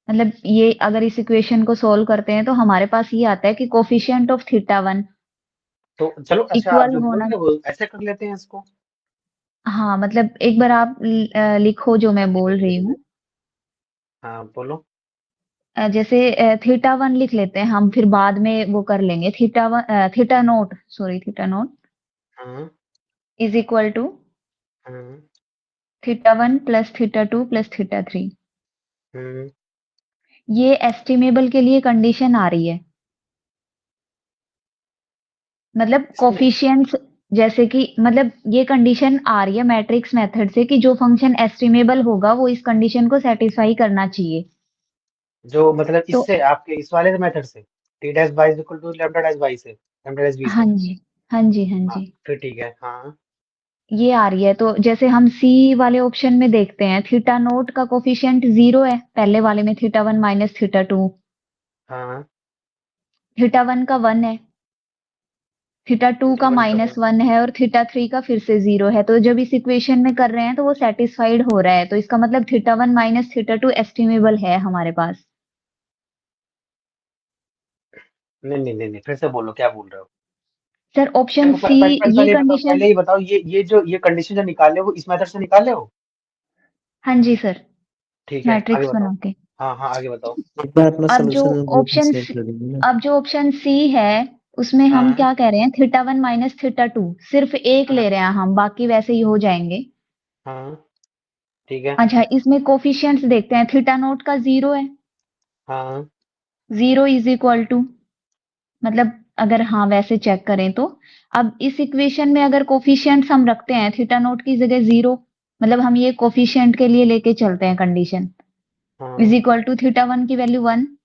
Speaker 3: मतलब ये अगर इस इक्वेशन को सोल्व करते हैं तो हमारे पास ये आता है कि कोफिशिएंट ऑफ थीटा 1
Speaker 1: तो चलो अच्छा, आप
Speaker 3: इक्वल
Speaker 1: जो बोल
Speaker 3: होना।
Speaker 1: रहे हो वो ऐसे कर लेते हैं इसको।
Speaker 3: हाँ मतलब एक बार आप लिखो जो मैं बोल रही हूँ।
Speaker 1: हाँ बोलो।
Speaker 3: जैसे थीटा 1 लिख लेते हैं हम, फिर बाद में वो कर लेंगे। Theta note, sorry theta note
Speaker 1: हाँ
Speaker 3: इज इक्वल टू
Speaker 1: हाँ
Speaker 3: theta 1 plus theta 2 plus theta 3।
Speaker 1: हम्म
Speaker 3: ये एस्टिमेबल के लिए कंडीशन आ रही है। मतलब
Speaker 1: इसमें
Speaker 3: कोफिशिएंट्स, जैसे कि मतलब ये कंडीशन आ रही है मैट्रिक्स मेथड से कि जो फंक्शन एस्टिमेबल होगा वो इस कंडीशन को सेटिस्फाई करना चाहिए।
Speaker 1: जो मतलब
Speaker 3: तो
Speaker 1: इससे आपके इस वाले मेथड से t dash y is equal to lambda dash y से, लैम्डा डैश बी
Speaker 3: हाँ
Speaker 1: से।
Speaker 3: जी, हाँ जी, हाँ
Speaker 1: हाँ
Speaker 3: जी,
Speaker 1: फिर ठीक है। हाँ
Speaker 3: ये आ रही है। तो जैसे हम सी वाले ऑप्शन में देखते हैं, थीटा नोट का कोफिशिएंट 0 है, पहले वाले में थीटा 1 माइनस थीटा 2,
Speaker 1: हाँ
Speaker 3: थीटा 1 का 1 है, थीटा 2
Speaker 1: थीटा
Speaker 3: का
Speaker 1: वन का
Speaker 3: माइनस
Speaker 1: वन।
Speaker 3: 1 है और थीटा 3 का फिर से 0 है। तो जब इस इक्वेशन में कर रहे हैं तो वो सेटिस्फाइड हो रहा है, तो इसका मतलब थीटा 1 माइनस थीटा 2 एस्टिमेबल है हमारे पास।
Speaker 1: नहीं नहीं नहीं नहीं, फिर से बोलो क्या बोल रहे हो।
Speaker 3: सर ऑप्शन
Speaker 1: देखो
Speaker 3: सी, ये
Speaker 1: पहले ये बताओ,
Speaker 3: कंडीशन।
Speaker 1: पहले ये बताओ, ये कंडीशन जो निकाले हो वो इस मेथड से निकाले हो।
Speaker 3: हाँ जी सर,
Speaker 1: ठीक है आगे
Speaker 3: मैट्रिक्स
Speaker 1: बताओ।
Speaker 3: बना के।
Speaker 1: हाँ हाँ आगे बताओ।
Speaker 6: एक बार अपना
Speaker 3: अब जो
Speaker 6: सोल्यूशन ग्रुप में
Speaker 3: ऑप्शन
Speaker 6: शेयर कर देंगे ना।
Speaker 3: अब जो ऑप्शन सी है उसमें हम
Speaker 1: हाँ
Speaker 3: क्या कह रहे हैं, थीटा 1 माइनस थीटा 2 सिर्फ एक
Speaker 1: हाँ
Speaker 3: ले रहे हैं हम, बाकी वैसे ही हो जाएंगे।
Speaker 1: हाँ ठीक है।
Speaker 3: अच्छा, इसमें कोफिशिएंट्स देखते हैं। थीटा नोट का 0 है,
Speaker 1: हाँ
Speaker 3: 0 इज इक्वल टू, मतलब अगर हाँ वैसे चेक करें तो अब इस इक्वेशन में अगर कोफिशिएंट्स हम रखते हैं थीटा नोट की जगह 0, मतलब हम ये कोफिशिएंट के लिए लेके चलते हैं कंडीशन, इज
Speaker 1: हाँ
Speaker 3: इक्वल टू थीटा 1 की वैल्यू 1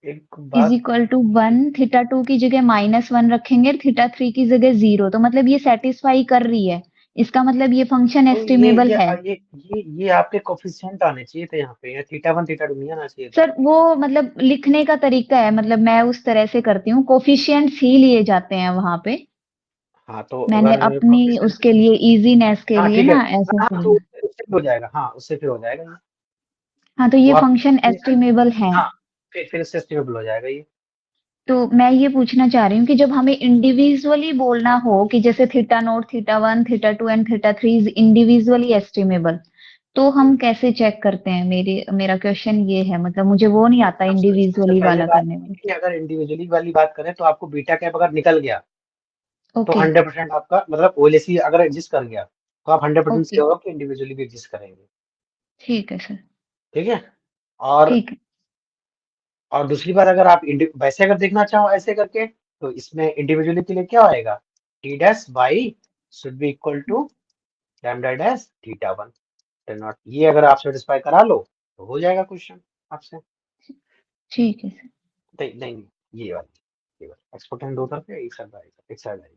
Speaker 1: एक
Speaker 3: इज
Speaker 1: बात।
Speaker 3: इक्वल टू 1, थीटा 2 की जगह माइनस 1 रखेंगे, थीटा 3 की जगह 0। तो मतलब ये सेटिस्फाई कर रही है, इसका मतलब ये फंक्शन
Speaker 1: तो ये
Speaker 3: एस्टिमेबल
Speaker 1: ये
Speaker 3: है।
Speaker 1: ये ये आपके कोफिशिएंट आने चाहिए थे यहाँ पे, थीटा वन थीटा टू नहीं आना चाहिए था।
Speaker 3: सर वो मतलब लिखने का तरीका है, मतलब मैं उस तरह से करती हूँ, कोफिशिएंट्स ही लिए जाते हैं वहां पे।
Speaker 1: हाँ तो
Speaker 3: मैंने
Speaker 1: अगर
Speaker 3: अपनी
Speaker 1: कोफिशिएंट,
Speaker 3: उसके लिए इजीनेस के
Speaker 1: हाँ
Speaker 3: लिए
Speaker 1: ठीक है।
Speaker 3: ना ऐसा
Speaker 1: हाँ तो
Speaker 3: किया।
Speaker 1: उससे भी हो जाएगा, हाँ उससे फिर हो जाएगा ये।
Speaker 3: हाँ तो
Speaker 1: वो
Speaker 3: ये
Speaker 1: आप
Speaker 3: फंक्शन एस्टिमेबल है।
Speaker 1: हाँ फिर इससे स्टेबल हो जाएगा ये।
Speaker 3: तो मैं ये पूछना चाह रही हूँ कि जब हमें इंडिविजुअली बोलना हो कि जैसे theta naught, theta 1, theta 2 and theta 3 is individually estimable, तो हम कैसे चेक करते हैं? मेरा क्वेश्चन ये है, मतलब मुझे वो नहीं आता
Speaker 1: सबसे
Speaker 3: इंडिविजुअली
Speaker 1: पहले
Speaker 3: वाला
Speaker 1: बात
Speaker 3: करने
Speaker 1: है
Speaker 3: में।
Speaker 1: कि अगर इंडिविजुअली वाली बात करें तो आपको बीटा कैप अगर निकल गया तो
Speaker 3: ओके,
Speaker 1: 100% आपका मतलब ओएलएसी अगर एग्जिस्ट कर गया तो आप 100%
Speaker 3: ओके,
Speaker 1: श्योर हो कि इंडिविजुअली भी एग्जिस्ट करेंगे।
Speaker 3: ठीक है सर,
Speaker 1: ठीक है। और
Speaker 3: ठीक है,
Speaker 1: और दूसरी बात, अगर आप वैसे अगर देखना चाहो ऐसे करके तो इसमें इंडिविजुअली के लिए क्या आएगा, t dash y should be equal to lambda dash theta one naught. ये अगर आप सेटिस्फाई करा लो तो हो जाएगा क्वेश्चन आपसे।
Speaker 3: ठीक है सर,
Speaker 1: नहीं नहीं, ये वाली एक्सपोर्टेंट दो तरफ है, एक साइड आएगा एक साइड आएगी।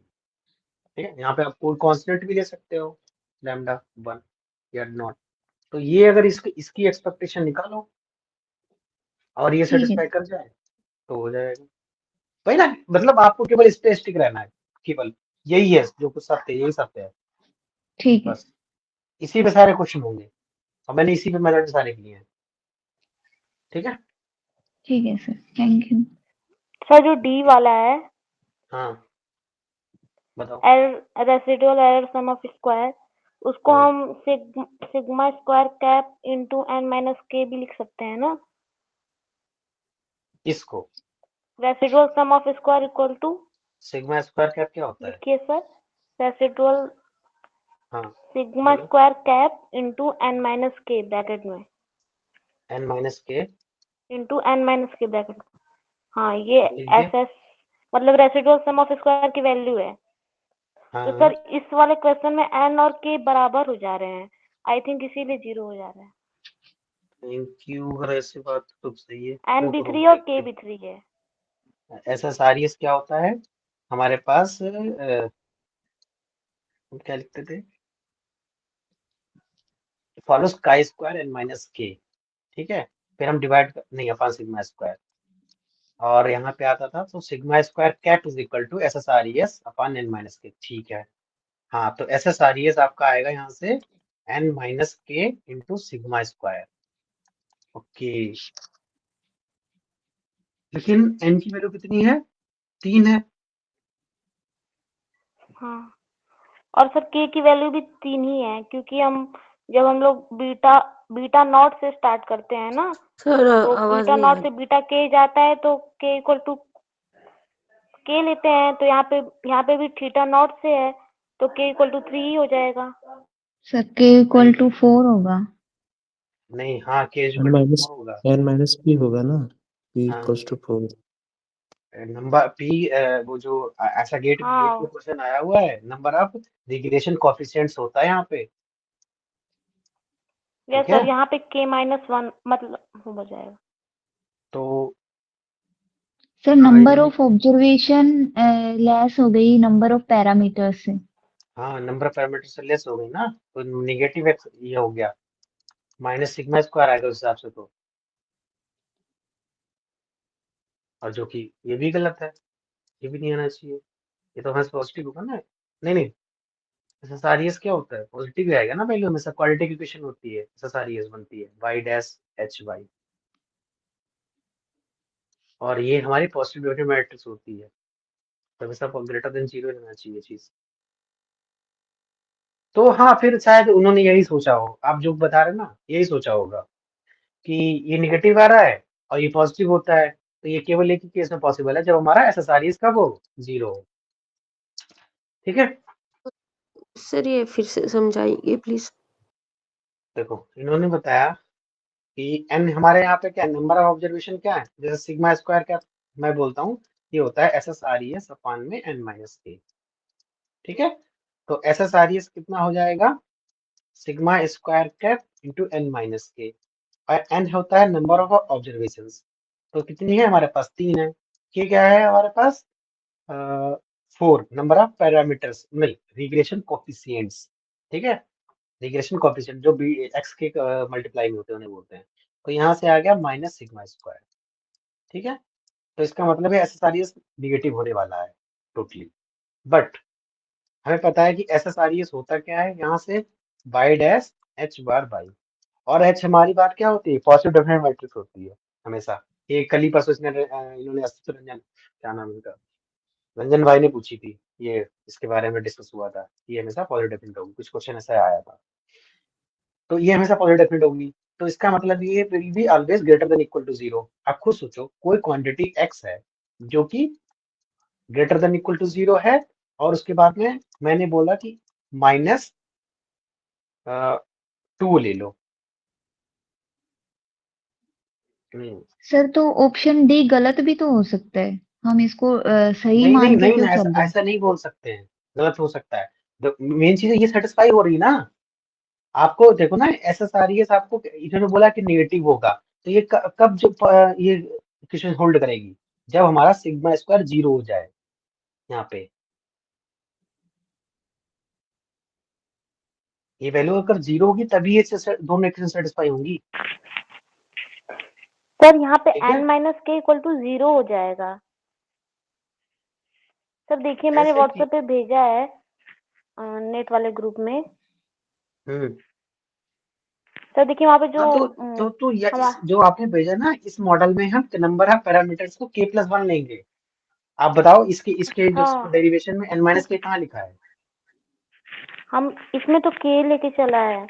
Speaker 1: ठीक है, यहाँ पे आप कोई कांस्टेंट भी ले सकते हो, लैम्डा वन या नॉट। तो ये अगर इसकी एक्सपेक्टेशन निकालो और ये
Speaker 3: ठीक है,
Speaker 1: सेटिस्फाई कर जाए तो हो जाएगा। वही ना, मतलब आपको केवल इस पे स्टिक रहना है, केवल यही है जो कुछ सत्य है, यही सत्य है
Speaker 3: ठीक है,
Speaker 1: बस। इसी पे सारे क्वेश्चन होंगे और मैंने इसी पे मेथड सारे किए हैं। ठीक है।
Speaker 3: ठीक है सर, थैंक यू।
Speaker 5: सर जो डी वाला है,
Speaker 1: हाँ बताओ।
Speaker 5: Error residual error sum of square, उसको
Speaker 1: हाँ
Speaker 5: हम sigma square cap into n minus k भी लिख सकते हैं ना।
Speaker 1: इसको
Speaker 5: residual sum of square equal to,
Speaker 1: sigma square cap क्या होता है।
Speaker 5: लिखिए सर, रेसिडुअल
Speaker 1: हाँ
Speaker 5: सिग्मा
Speaker 1: बोलो।
Speaker 5: Square cap into n minus k bracket में,
Speaker 1: n minus k
Speaker 5: into n minus k bracket में। हाँ ये
Speaker 1: लिख दिया।
Speaker 5: एस एस मतलब रेसिडुअल सम ऑफ स्क्वायर की वैल्यू है। तो
Speaker 1: हाँ
Speaker 5: सर इस वाले क्वेश्चन में एन और के बराबर हो जा रहे हैं, आई थिंक इसीलिए 0 हो जा रहा है।
Speaker 1: थैंक यू, अगर ऐसी बात तो सही है,
Speaker 5: एन भी
Speaker 1: रुको
Speaker 5: 3
Speaker 1: रुको
Speaker 5: और
Speaker 1: एक
Speaker 5: के
Speaker 1: मिनट।
Speaker 5: भी 3 है।
Speaker 1: ऐसा सारियस क्या होता है हमारे पास, हम क्या लिखते थे, follows chi square N minus k. ठीक है, फिर हम डिवाइड नहीं, अपन सिग्मा स्क्वायर। और यहाँ पे आता था तो sigma square cap is equal to S S R E S upon n minus k. ठीक है, हाँ, तो S S R E S आपका आएगा यहाँ से n minus k into sigma square. Okay, लेकिन एन की वैल्यू कितनी है? 3 है।
Speaker 5: हाँ, और सर के की वैल्यू भी 3 ही है, क्योंकि जब हम लोग बीटा नॉट से स्टार्ट करते हैं ना,
Speaker 2: सर
Speaker 5: तो
Speaker 2: आवाज
Speaker 5: बीटा
Speaker 2: नहीं
Speaker 5: नॉट
Speaker 2: आ
Speaker 5: से बीटा के जाता है तो के इक्वल टू के लेते हैं, तो यहाँ पे भी थीटा नॉट से है तो के इक्वल टू 3 ही हो जाएगा।
Speaker 3: सर के इक्वल टू 4 होगा।
Speaker 1: नहीं, हाँ, k is
Speaker 6: n
Speaker 1: equal to
Speaker 6: minus
Speaker 1: 4 होगा।
Speaker 6: एन माइनस पी होगा ना, पी
Speaker 1: हाँ,
Speaker 6: इक्वल्स टू 4।
Speaker 1: नंबर पी, वो जो ऐसा गेट
Speaker 5: हाँ,
Speaker 1: में क्वेश्चन आया हुआ है, नंबर ऑफ रिग्रेशन कोएफिशिएंट्स होता है यहाँ पे।
Speaker 5: यस
Speaker 1: ठीक है,
Speaker 5: सर, यहाँ पे k-1 मतलब हो जाएगा।
Speaker 1: तो
Speaker 3: सर
Speaker 1: हाँ,
Speaker 3: नंबर
Speaker 1: इन्होंने,
Speaker 3: ऑफ ऑब्जर्वेशन लेस हो गई नंबर ऑफ पैरामीटर से।
Speaker 1: हाँ, नंबर ऑफ पैरामीटर से लेस हो गई ना, तो नेगेटिव एक्स ये हो गया, माइनस सिग्मा स्क्वायर आएगा उस हिसाब से तो। और जो कि ये भी गलत है, ये भी नहीं आना चाहिए, ये तो हमें पॉजिटिव होगा ना। नहीं नहीं, एसएसआरईएस क्या होता है? पॉजिटिव ही आएगा ना वैल्यू, हमेशा क्वाड्रेटिक इक्वेशन होती है, एसएसआरईएस बनती है वाई डैश एच वाई, और ये हमारी पॉजिटिव मैट्रिक्स होती है, तो हमेशा ग्रेटर देन 0 रहना चाहिए चीज। तो हाँ, फिर शायद उन्होंने यही सोचा हो, आप जो बता रहे हैं ना, यही सोचा होगा कि ये निगेटिव आ रहा है और ये पॉजिटिव होता है, तो ये केवल एक ही केस में पॉसिबल है, जब हमारा एसएसआरईएस कब हो? 0 हो। ठीक है,
Speaker 2: सर ये फिर से समझाइए प्लीज।
Speaker 1: देखो इन्होंने बताया कि एन हमारे यहाँ पे क्या, नंबर ऑफ ऑब्जर्वेशन क्या है, जैसे सिग्मा स्क्वायर क्या मैं बोलता हूँ, ये होता है S S R E S upon में एन माइनस के। ठीक है, तो S S R E S कितना हो जाएगा? Sigma square cap into n minus k, और एन होता है नंबर ऑफ ऑब्जर्वेशन, तो कितनी है हमारे पास? 3 है। के क्या है हमारे पास? 4 नंबर ऑफ पैरामीटर्स, नहीं, रिग्रेशन कोफिशिएंट्स। ठीक है, रिग्रेशन कोफिशिएंट जो बी एक्स के मल्टीप्लाई में होते हैं उन्हें बोलते हैं। तो यहाँ से आ गया माइनस सिग्मा स्क्वायर। ठीक है, तो इसका मतलब है एसएसआरईएस निगेटिव होने वाला है टोटली, बट हमें पता है कि एसएसआरईएस होता क्या है, यहाँ से by dash H bar by, और एच हमारी बात क्या होती है? पॉजिटिव डेफिनेट मैट्रिक्स होती है हमेशा। ये कल ही परसों इन्होंने अस्तित्व रंजन, क्या नाम है इनका, रंजन भाई ने पूछी थी, ये इसके बारे में डिस्कस हुआ था, ये हमेशा पॉजिटिव डेफिनेट होगी, कुछ क्वेश्चन ऐसा आया था, तो ये हमेशा पॉजिटिव डेफिनेट होगी। तो इसका मतलब ये will be always greater than equal to 0। आप खुद सोचो, कोई क्वांटिटी x है जो कि ग्रेटर देन इक्वल टू 0 है, और उसके बाद में मैंने बोला कि माइनस 2 ले लो।
Speaker 3: सर तो ऑप्शन डी गलत भी तो हो सकता है, हम इसको सही
Speaker 1: नहीं नहीं
Speaker 3: मान के
Speaker 1: नहीं
Speaker 3: क्यों
Speaker 1: ना,
Speaker 3: चल
Speaker 1: ऐसा
Speaker 3: रहे हैं?
Speaker 1: ऐसा नहीं बोल सकते हैं, गलत हो सकता है। मेन चीज है ये सेटिस्फाई हो रही ना, आपको देखो ना, S S R E S आपको इन्होंने बोला कि नेगेटिव होगा, तो ये कब जो ये इक्वेशन होल्ड करेगी? जब हमारा सिग्मा स्क्वायर 0 हो जाए। यहाँ पे ये वैल्यू अगर 0 होगी तभी ये दोनों इक्वेशन सेटिस्फाई होंगी।
Speaker 5: सर यहाँ पे
Speaker 1: ठीक है,
Speaker 5: n-k इक्वल टू 0 हो जाएगा। सर देखिए, मैंने
Speaker 1: ऐसे कि
Speaker 5: व्हाट्सएप पे भेजा है नेट वाले ग्रुप में।
Speaker 1: हम्म,
Speaker 5: सर देखिए वहाँ पे जो
Speaker 1: हाँ, तो इस
Speaker 5: हमारा,
Speaker 1: जो आपने भेजा ना, इस मॉडल में हम नंबर ऑफ पैरामीटर्स को k+1 लेंगे। आप बताओ, इसके इसके जो
Speaker 5: हाँ,
Speaker 1: डेरिवेशन में n माइनस के कहाँ लिखा है?
Speaker 5: हम इसमें तो k लेके चला है।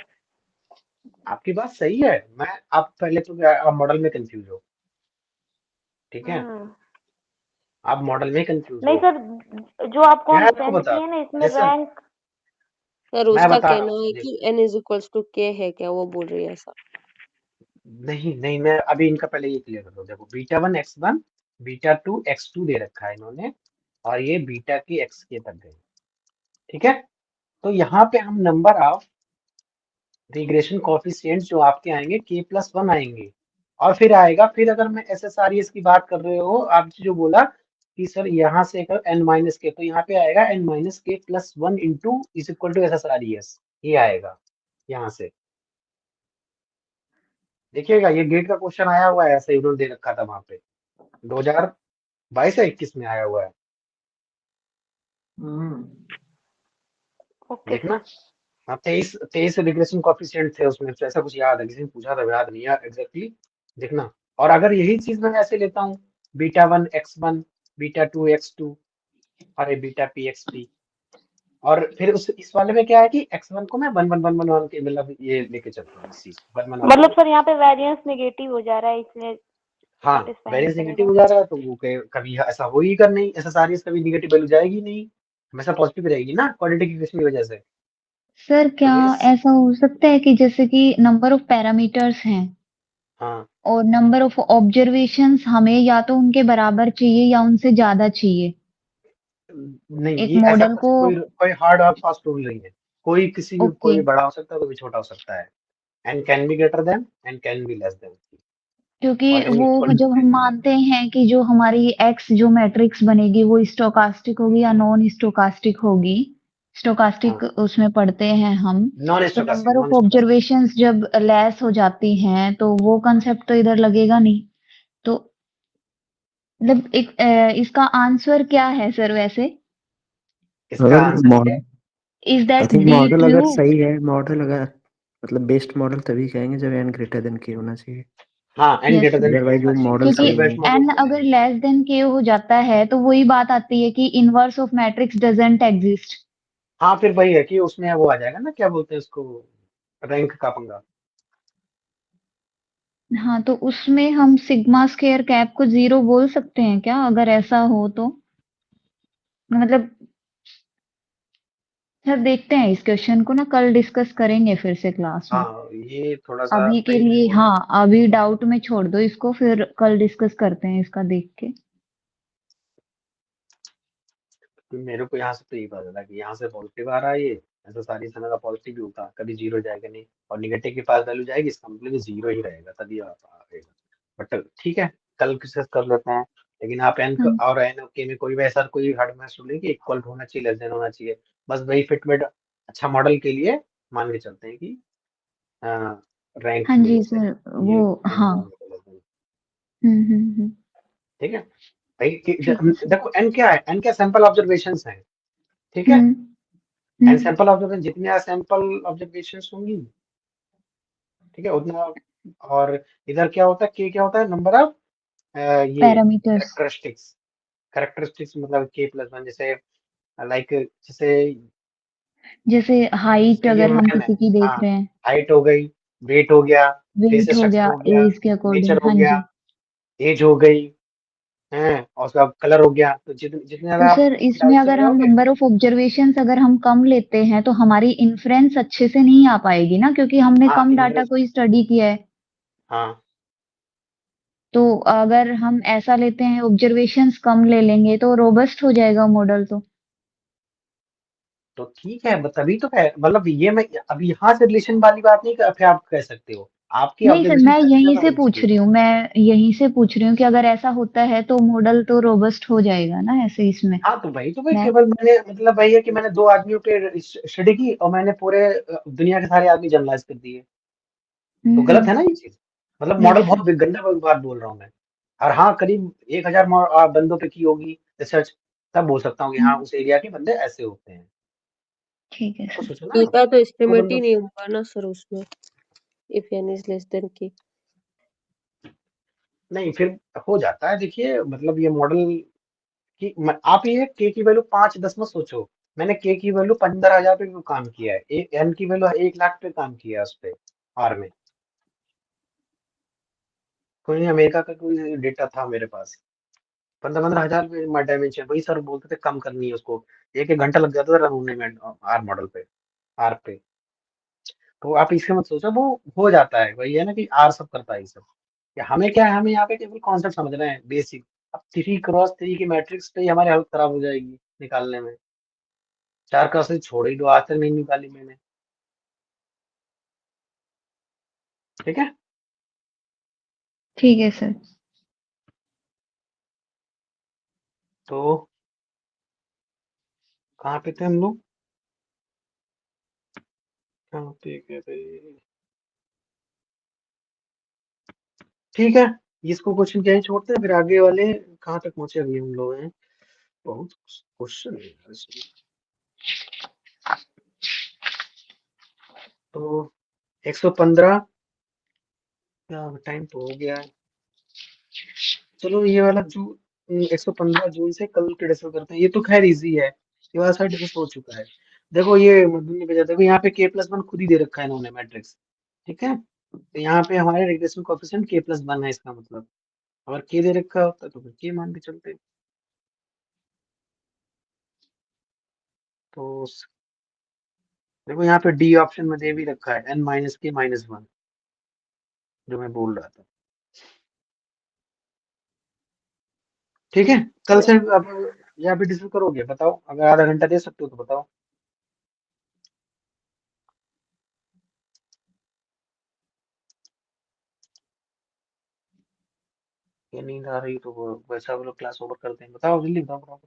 Speaker 1: आपकी बात सही है, मैं, आप पहले तो आप मॉडल में कंफ्यूज हो। ठीक है,
Speaker 5: हम्म,
Speaker 1: आप मॉडल में कंफ्यूज
Speaker 5: नहीं
Speaker 1: हो।
Speaker 5: सर, जो आपको
Speaker 1: मैं
Speaker 5: हम
Speaker 1: आपको
Speaker 5: सेंड
Speaker 1: बता
Speaker 5: किए
Speaker 1: रहा
Speaker 5: ना,
Speaker 1: हूँ,
Speaker 5: इसमें
Speaker 1: लिसन,
Speaker 5: रैंक।
Speaker 2: सर
Speaker 1: मैं
Speaker 2: उसका
Speaker 1: बता रहा
Speaker 2: कहना
Speaker 1: हूँ,
Speaker 2: है कि n is equals to k है क्या, वो बोल रही है ऐसा।
Speaker 1: नहीं नहीं, मैं अभी इनका पहले ये क्लियर कर दूं। देखो, β1 x1 β2 x2 दे रखा है इन्होंने, और ये बीटा की x के तक गए। ठीक है, तो यहाँ पे हम नंबर ऑफ रिग्रेशन कोफिशिएंट्स जो आपके आएंगे k+1 आएंगे, और फिर आएगा, फिर अगर मैं एसएसआरईएस की बात कर रहे हो, आपने जो बोला कि सर यहाँ से अगर n माइनस के, तो यहाँ पे आएगा n minus K plus 1 into is equal to SSRES, ये आएगा यहाँ से। देखिएगा, ये गेट का क्वेश्चन आया हुआ है, ऐसे उन्होंने दे रखा था वहां पे 2000 22 या 21 में आया हुआ है,
Speaker 5: ओके
Speaker 1: देखना।
Speaker 5: सर।
Speaker 1: हाँ 23 रिग्रेशन कोएफिशिएंट थे उसमें, तो ऐसा कुछ याद है, किसी ने पूछा था, याद नहीं है एग्जैक्टली, देखना। और अगर यही चीज मैं ऐसे लेता हूँ β1 x1 β2 x2 और βp xp, और फिर उस इस वाले में क्या है कि x1 को मैं 1 1 1 1 के मतलब ये लेके चलता हूँ, इस चीज 1 1
Speaker 5: मतलब सर यहाँ पे वेरिएंस नेगेटिव हो जा रहा है इसलिए
Speaker 1: हाँ
Speaker 5: सेटिस्फाई नहीं
Speaker 1: वेरिएंस नेगेटिव
Speaker 5: करेगा।
Speaker 1: हो जा रहा है, तो वो कभी ऐसा हो ही कर नहीं, ऐसा सारी कभी नेगेटिव वैल्यू जाएगी नहीं, हमेशा पॉजिटिव रहेगी ना क्वाड्रेटिक इक्वेशन की वजह से।
Speaker 3: सर
Speaker 1: तो
Speaker 3: क्या
Speaker 1: ये
Speaker 3: ऐसा हो सकता है कि जैसे कि नंबर ऑफ पैरामीटर्स हैं
Speaker 1: हाँ
Speaker 3: और नंबर ऑफ ऑब्जर्वेशंस हमें या तो उनके बराबर चाहिए या उनसे ज्यादा चाहिए,
Speaker 1: नहीं,
Speaker 3: एक
Speaker 1: ये ऐसा
Speaker 3: मॉडल
Speaker 1: कुछ
Speaker 3: को।
Speaker 1: कोई कोई हार्ड और फास्ट रूल नहीं है, कोई किसी भी
Speaker 3: ओके,
Speaker 1: कोई बड़ा हो सकता है, कोई भी छोटा हो सकता है, and can be greater than and can be less than,
Speaker 3: क्योंकि
Speaker 1: और एन
Speaker 3: वो
Speaker 1: इक्वल टू
Speaker 3: जब हम
Speaker 1: कैन बी
Speaker 3: मानते हैं कि जो हमारी एक्स जो मैट्रिक्स बनेगी वो स्टोकास्टिक होगी या नॉन स्टोकास्टिक होगी, स्टोकास्टिक
Speaker 1: हाँ
Speaker 3: उसमें पढ़ते हैं हम।
Speaker 1: नॉन
Speaker 3: तो
Speaker 1: stochastic
Speaker 3: number of
Speaker 1: non stochastic
Speaker 3: observations जब लेस हो जाती हैं तो वो कंसेप्ट तो इधर लगेगा नहीं। तो मतलब एक इसका आंसर क्या है सर वैसे?
Speaker 1: इसका
Speaker 6: अगर
Speaker 1: आंसर ये है।
Speaker 3: Is
Speaker 6: I
Speaker 3: that
Speaker 6: think
Speaker 3: D
Speaker 6: model
Speaker 3: true?
Speaker 6: अगर सही है, मॉडल अगर मतलब बेस्ट मॉडल तभी कहेंगे जब एन ग्रेटर देन के होना चाहिए,
Speaker 1: हाँ n
Speaker 3: yes
Speaker 1: greater
Speaker 3: sir,
Speaker 1: than k
Speaker 6: otherwise
Speaker 1: होना
Speaker 6: वो
Speaker 1: चाहिए,
Speaker 6: मॉडल
Speaker 3: क्योंकि
Speaker 1: तभी
Speaker 6: सही
Speaker 1: बेस्ट
Speaker 6: नहीं।
Speaker 1: मॉडल
Speaker 3: एन अगर
Speaker 1: बोलेंगे।
Speaker 3: लेस देन के हो जाता है तो वही बात आती है कि inverse of matrix doesn't exist.
Speaker 1: हाँ फिर वही है कि उसमें वो आ जाएगा ना, क्या बोलते हैं उसको, रैंक का पंगा।
Speaker 3: हाँ, तो उसमें हम सिग्मा स्क्वायर कैप को 0 बोल सकते हैं क्या अगर ऐसा हो तो? मतलब सर देखते हैं इस क्वेश्चन को ना, कल डिस्कस करेंगे फिर से क्लास में।
Speaker 1: हाँ ये थोड़ा सा
Speaker 3: अभी के
Speaker 1: वही मैं
Speaker 3: लिए
Speaker 1: बोल रहा हूँ।
Speaker 3: हाँ, अभी डाउट में छोड़ दो इसको, फिर कल डिस्कस करते हैं इसका देख के।
Speaker 1: कि मेरे को यहाँ से तो यही पता चला कि यहाँ से पॉजिटिव आ रहा है, ये ऐसा सारी समय का पॉजिटिव भी होता, कभी जीरो जाएगा नहीं, और निगेटिव के पास वैल्यू जाएगी, इसका मतलब जीरो ही रहेगा, तभी आएगा। बट ठीक है, कल डिस्कस कर लेते हैं। लेकिन आप एन
Speaker 3: हाँ
Speaker 1: और एन के में कोई वैसा कोई हार्ड मैच रूल नहीं कि इक्वल होना चाहिए, लेस देन होना चाहिए, बस वही फिटमेट अच्छा मॉडल के लिए मान के चलते हैं कि रैंक
Speaker 3: हाँ
Speaker 1: की वजह
Speaker 3: जी
Speaker 1: से
Speaker 3: सर,
Speaker 1: ये
Speaker 3: वो
Speaker 1: एन
Speaker 3: हाँ।
Speaker 1: मोर less than,
Speaker 3: हम्म।
Speaker 1: ठीक है भाई
Speaker 3: ठीक है सर।
Speaker 1: देखो एन क्या है, एन क्या सैंपल ऑब्जर्वेशंस हैं, ठीक है,
Speaker 3: हम्म
Speaker 1: एंड
Speaker 3: हम्म।
Speaker 1: सैंपल ऑब्जर्वेशन जितने सैंपल ऑब्जर्वेशंस होंगी, ठीक है उतना। और इधर क्या होता है, के क्या होता है, नंबर ऑफ ये
Speaker 3: पैरामीटर्स,
Speaker 1: कैरेक्टरिस्टिक्स मतलब के प्लस वन, जैसे लाइक जैसे
Speaker 3: जैसे हाइट
Speaker 1: ये
Speaker 3: अगर हम
Speaker 1: मैन है,
Speaker 3: किसी की
Speaker 1: हाँ
Speaker 3: देख रहे हैं,
Speaker 1: हाइट हो गई, वेट हो गया, फेस
Speaker 3: वेट हो
Speaker 1: स्ट्रक्चर
Speaker 3: गया
Speaker 1: हो गया,
Speaker 3: एज के
Speaker 1: नेचर
Speaker 3: अकॉर्डिंग,
Speaker 1: हो
Speaker 3: हाँ
Speaker 1: गया,
Speaker 3: जी।
Speaker 1: एज हो गई है, और उसका कलर हो गया, तो जितने
Speaker 3: तो
Speaker 1: ज्यादा आप
Speaker 3: सर इसमें
Speaker 1: डाल चले
Speaker 3: अगर हम
Speaker 1: जाओगे।
Speaker 3: नंबर ऑफ ऑब्जर्वेशंस अगर हम कम लेते हैं तो हमारी इन्फ्रेंस अच्छे से नहीं आ पाएगी ना, क्योंकि हमने
Speaker 1: हाँ
Speaker 3: कम डाटा
Speaker 1: इन्फ्रेंस,
Speaker 3: को स्टडी किया है।
Speaker 1: हाँ
Speaker 3: तो अगर हम ऐसा लेते हैं, ऑब्जर्वेशंस कम ले लेंगे तो रोबस्ट हो जाएगा मॉडल तो।
Speaker 1: तो ठीक है, तभी तो है, मतलब ये मैं अब यहाँ से रिलेशन वाली बात नहीं फिर आप कह सकते हो, आपकी
Speaker 3: नहीं सर,
Speaker 1: ऑब्जर्वेशन
Speaker 3: मैं
Speaker 1: काफी
Speaker 3: यहीं
Speaker 1: ज्यादा
Speaker 3: से
Speaker 1: होनी
Speaker 3: पूछ
Speaker 1: चाहिए।
Speaker 3: रही हूँ, मैं यहीं से पूछ रही हूँ कि अगर ऐसा होता है तो मॉडल तो रोबस्ट हो जाएगा ना ऐसे इसमें।
Speaker 1: हाँ तो भाई
Speaker 3: मैं
Speaker 1: केवल मैंने मतलब वही है कि मैंने दो आदमियों पे स्टडी की और मैंने पूरे दुनिया के सारे आदमी जनरलाइज कर दिए, तो गलत है ना ये चीज, मतलब मॉडल
Speaker 3: यस सर।
Speaker 1: बहुत गंदा बात बोल रहा हूँ मैं। और हाँ करीब 1000 बंदों पे की होगी रिसर्च, तब बोल सकता हूँ कि हाँ उस एरिया के बंदे ऐसे होते हैं,
Speaker 3: ठीक है
Speaker 1: तो
Speaker 3: सर।
Speaker 1: सोचो ना,
Speaker 2: थीटा तो
Speaker 1: तो
Speaker 2: एस्टिमेट
Speaker 1: बंदों,
Speaker 2: ही नहीं होगा ना सर उसमें, if n is less then k।
Speaker 1: नहीं फिर हो जाता है, देखिए मतलब ये मॉडल कि आप ये के की वैल्यू 5 10 मत सोचो, मैंने के की वैल्यू 15,000 पे भी काम किया है, एन की वैल्यू 1 लाख पे काम किया है उस पे, आर में कोई अमेरिका का कोई डेटा था मेरे पास, 15 15 हजार पे डायमेंशन, वही सर बोलते थे कम करनी है उसको, एक एक घंटा लग जाता था रन होने में आर मॉडल पे, आर पे। तो आप इसके मत सोचो, वो हो जाता है, वही है ना कि आर सब करता है ये सब, कि हमें क्या है, हमें यहाँ पे केवल कॉन्सेप्ट समझ रहे हैं बेसिक। अब 3 क्रॉस 3 की मैट्रिक्स पे ही हमारी हालत खराब हो जाएगी निकालने में, 4 क्रॉस छोड़ ही दो, आज तक नहीं निकाली मैंने, ठीक है।
Speaker 3: ठीक है सर।
Speaker 1: तो कहाँ पे थे हम लोग, कहाँ पे गए थे, ठीक है। इसको क्वेश्चन क्या ही छोड़ते हैं, फिर आगे वाले कहाँ तक पहुंचे अभी हम लोग हैं, बहुत क्वेश्चन है यार इसमें। तो 115 टाइम तो हो गया है। चलो ये वाला जो 115 जून से कल के डिस्कस करते हैं, ये तो खैर इजी है, ये वाला सारा डिस्कस हो चुका है। देखो ये मधुन ने भेजा, देखो यहाँ पे k+1 खुद ही दे रखा है इन्होंने मैट्रिक्स, ठीक है। तो यहाँ पे हमारे रिग्रेशन कोएफिशिएंट k+1 है, इसका मतलब अगर k दे रखा होता तो फिर k मान के चलते। तो देखो यहाँ पे डी ऑप्शन में दे भी रखा है n-k-1 जो मैं बोल रहा था, ठीक है। कल से अब यहाँ पे डिस्कस करोगे, बताओ, अगर आधा घंटा दे सकते हो तो बताओ। ये नींद आ रही तो वैसा वो लोग क्लास ओवर करते हैं, बताओ जल्दी बताओ।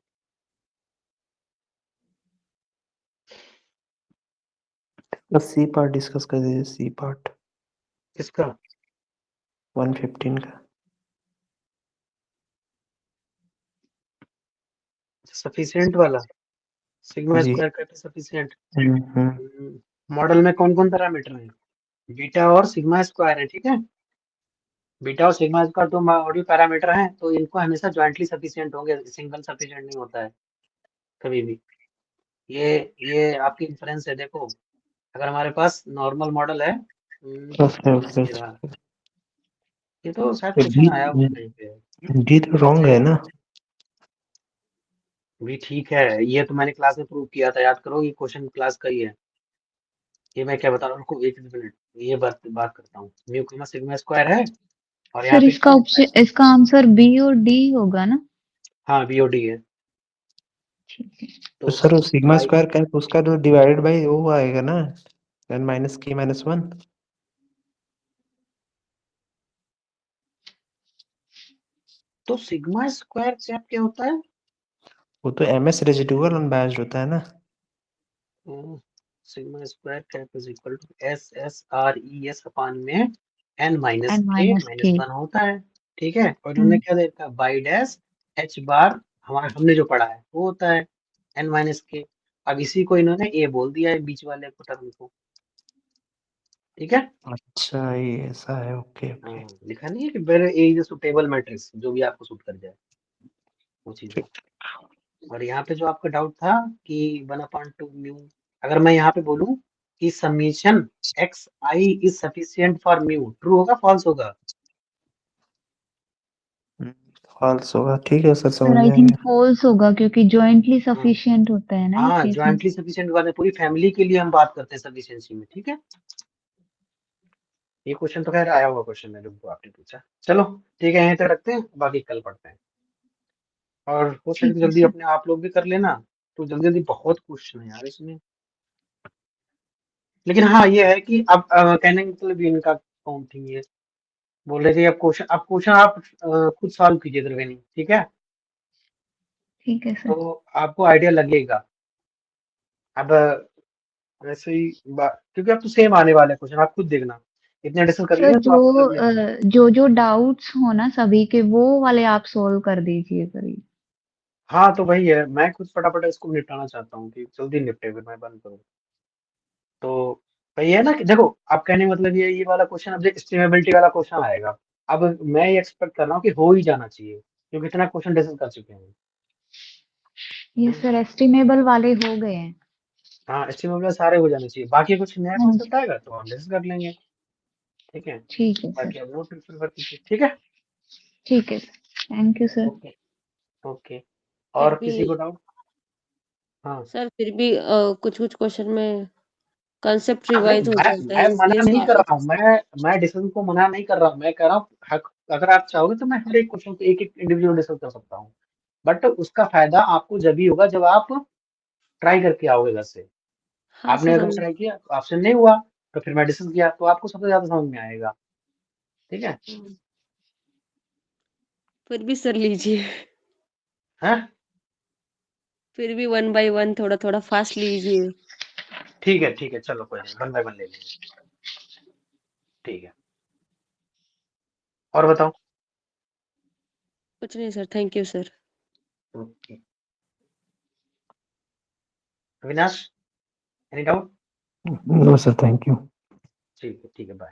Speaker 6: बस सी पार्ट डिस्कस कर दीजिए, सी पार्ट
Speaker 1: किसका?
Speaker 6: 115 का।
Speaker 1: सफिशिएंट वाला, सिग्मा
Speaker 6: जी।
Speaker 1: स्क्वायर का सफिशिएंट।
Speaker 6: हम्म।
Speaker 1: मॉडल में कौन कौन पैरामीटर है? बीटा और सिग्मा स्क्वायर है, ठीक है। बीटा और सिग्मा स्क्वायर तो मॉडल पैरामीटर हैं, तो इनको हमेशा ज्वाइंटली सफिशिएंट होंगे, सिंगल सफिशिएंट नहीं होता है कभी भी। ये आपकी इंफरेंस है। देखो अगर हमारे पास नॉर्मल मॉडल है,
Speaker 6: ओके।
Speaker 1: ये रहा, ये तो शायद
Speaker 6: तो
Speaker 1: क्वेश्चन आया हुआ कहीं पे।
Speaker 6: डी तो रॉन्ग है ना?
Speaker 1: भी ठीक है, ये तो मैंने क्लास में प्रूव किया था, याद करो, ये क्वेश्चन क्लास का ही है। ये मैं क्या बता रहा हूँ, रुको एक मिनट, ये बात करता हूँ। म्यू कॉमा सिग्मा स्क्वायर है और यहाँ
Speaker 3: सर
Speaker 1: पे क्या
Speaker 3: इसका
Speaker 1: लिखा है?
Speaker 3: ऑप्शन, इसका आंसर बी और डी होगा ना?
Speaker 1: हाँ बीओडी है।
Speaker 3: ठीक है।
Speaker 6: तो
Speaker 1: तो
Speaker 6: सर वो सिग्मा
Speaker 1: बाई,
Speaker 6: स्क्वायर का है, तो उसका तो डिवाइडेड बाई वो आएगा ना, n-k-1।
Speaker 1: तो सिग्मा स्क्वायर कैप क्या होता है?
Speaker 6: वो तो ms रेजिडुअल अनबैच्ड होता है ना।
Speaker 1: Sigma square cap is equal to SSRES upon में n-k-1 होता है, ठीक है। और इन्होंने क्या दे रखा है? बाई डैश h बार, हमारा हमने जो पढ़ा है वो होता है n-k। अब इसी को इन्होंने a बोल दिया है, बीच वाले को टर्म को, ठीक है।
Speaker 6: अच्छा ये ऐसा है, ओके
Speaker 1: हाँ,
Speaker 6: ओके।
Speaker 1: लिखा नहीं है कि where a is suitable matrix, जो भी आपको सूट कर जाए वो चीज है। और यहाँ पे जो आपका डाउट था कि 1/2 म्यू, अगर मैं यहाँ पे बोलूं कि summation x I is sufficient for mu, true होगा फॉल्स होगा?
Speaker 6: फॉल्स होगा, ठीक है सर,
Speaker 3: सर
Speaker 6: समझ
Speaker 3: आई
Speaker 6: में आ
Speaker 3: थिंक
Speaker 6: गया।
Speaker 3: फॉल्स होगा, क्योंकि जॉइंटली
Speaker 1: हाँ
Speaker 3: सफिशिएंट होता है ना इस
Speaker 1: हाँ,
Speaker 3: केस में।
Speaker 1: ज्वाइंटली सफिशिएंट वाले पूरी फैमिली के लिए हम बात करते हैं सफिशिएंसी में, ठीक है। ये क्वेश्चन तो खैर आया हुआ क्वेश्चन है जो आपने पूछा। चलो ठीक है, यहीं तक रखते हैं, बाकी कल पढ़ते हैं। और हो सके
Speaker 3: ठीक
Speaker 1: तो
Speaker 3: है
Speaker 1: जल्दी
Speaker 3: सर।
Speaker 1: अपने आप लोग भी कर लेना, तो जल्दी जल्दी बहुत क्वेश्चन है यार इसमें। लेकिन हाँ ये है कि अब कहने का मतलब ये इनका काउंटिंग है, बोल रहे थे अब क्वेश्चन आप खुद सॉल्व कीजिए त्रिवेणी, ठीक है।
Speaker 3: ठीक है
Speaker 1: तो
Speaker 3: सर।
Speaker 1: आपको आइडिया लगेगा। अब वैसे ही क्योंकि अब तो सेम आने वाले क्वेश्चन, आप खुद देखना, इतने डिस्कस कर
Speaker 3: सर
Speaker 1: लिए तो आपको लगने वाला है।
Speaker 3: जो डाउट्स हो ना सभी के, वो वाले आप सोल्व कर दीजिए करिए।
Speaker 1: हाँ तो वही है, मैं खुद फटाफट इसको निपटाना चाहता हूँ कि जल्दी निपटे, फिर मैं बंद करूँ। तो वही है ना कि देखो, आप कहने का मतलब ये वाला क्वेश्चन, अब एस्टिमेबिलिटी वाला क्वेश्चन आएगा। अब मैं ये एक्सपेक्ट कर रहा हूँ कि हो ही जाना चाहिए, क्योंकि इतना क्वेश्चन डिस्कस कर चुके हैं।
Speaker 3: ये सर एस्टिमेबल वाले हो गए हैं।
Speaker 1: हाँ एस्टिमेबल सारे हो जाने चाहिए, बाकी कुछ नया
Speaker 3: हाँ जी।
Speaker 1: कॉन्सेप्ट आएगा तो हम डिस्कस कर लेंगे, ठीक है।
Speaker 3: ठीक है
Speaker 1: बाकी
Speaker 3: सर।
Speaker 1: आप नोट प्रिपेयर कीजिए, ठीक है।
Speaker 3: ठीक है sir, thank you sir.
Speaker 1: Okay okay.
Speaker 2: फिर
Speaker 1: और
Speaker 2: भी
Speaker 1: किसी को डाउट? हाँ
Speaker 2: सर फिर भी कुछ-कुछ क्वेश्चन में कांसेप्ट
Speaker 1: नहीं,
Speaker 2: रिवाइज हो जाता है,
Speaker 1: मैं मना
Speaker 2: इसलिए
Speaker 1: नहीं कर
Speaker 2: सारे
Speaker 1: रहा हूँ, मैं डिस्कशन को मना नहीं कर रहा हूँ, मैं कह रहा हूँ अगर आप चाहोगे तो मैं हर एक क्वेश्चन को एक एक इंडिविजुअल डिस्कस कर सकता हूँ। बट उसका फायदा आपको जब ही होगा जब आप ट्राई करके आओगे घर से।
Speaker 2: हाँ
Speaker 1: आपने
Speaker 2: सर
Speaker 1: अगर
Speaker 2: हम
Speaker 1: ट्राई किया तो आपसे नहीं हुआ, तो फिर मैं डिस्कस किया तो आपको सबसे ज्यादा समझ में आएगा, ठीक है।
Speaker 2: हुँ, फिर भी सर लीजिए।
Speaker 1: हैं?
Speaker 2: फिर भी 1 बाय 1 थोड़ा-थोड़ा फास्ट लीजिए।
Speaker 1: ठीक है, चलो कोई नहीं, 1 बाय 1 ले लेंगे, ठीक है। और बताओ।
Speaker 2: कुछ नहीं sir, thank you sir.
Speaker 1: Okay Avinash, any doubt?
Speaker 7: No sir, thank you.
Speaker 1: ठीक है बाय।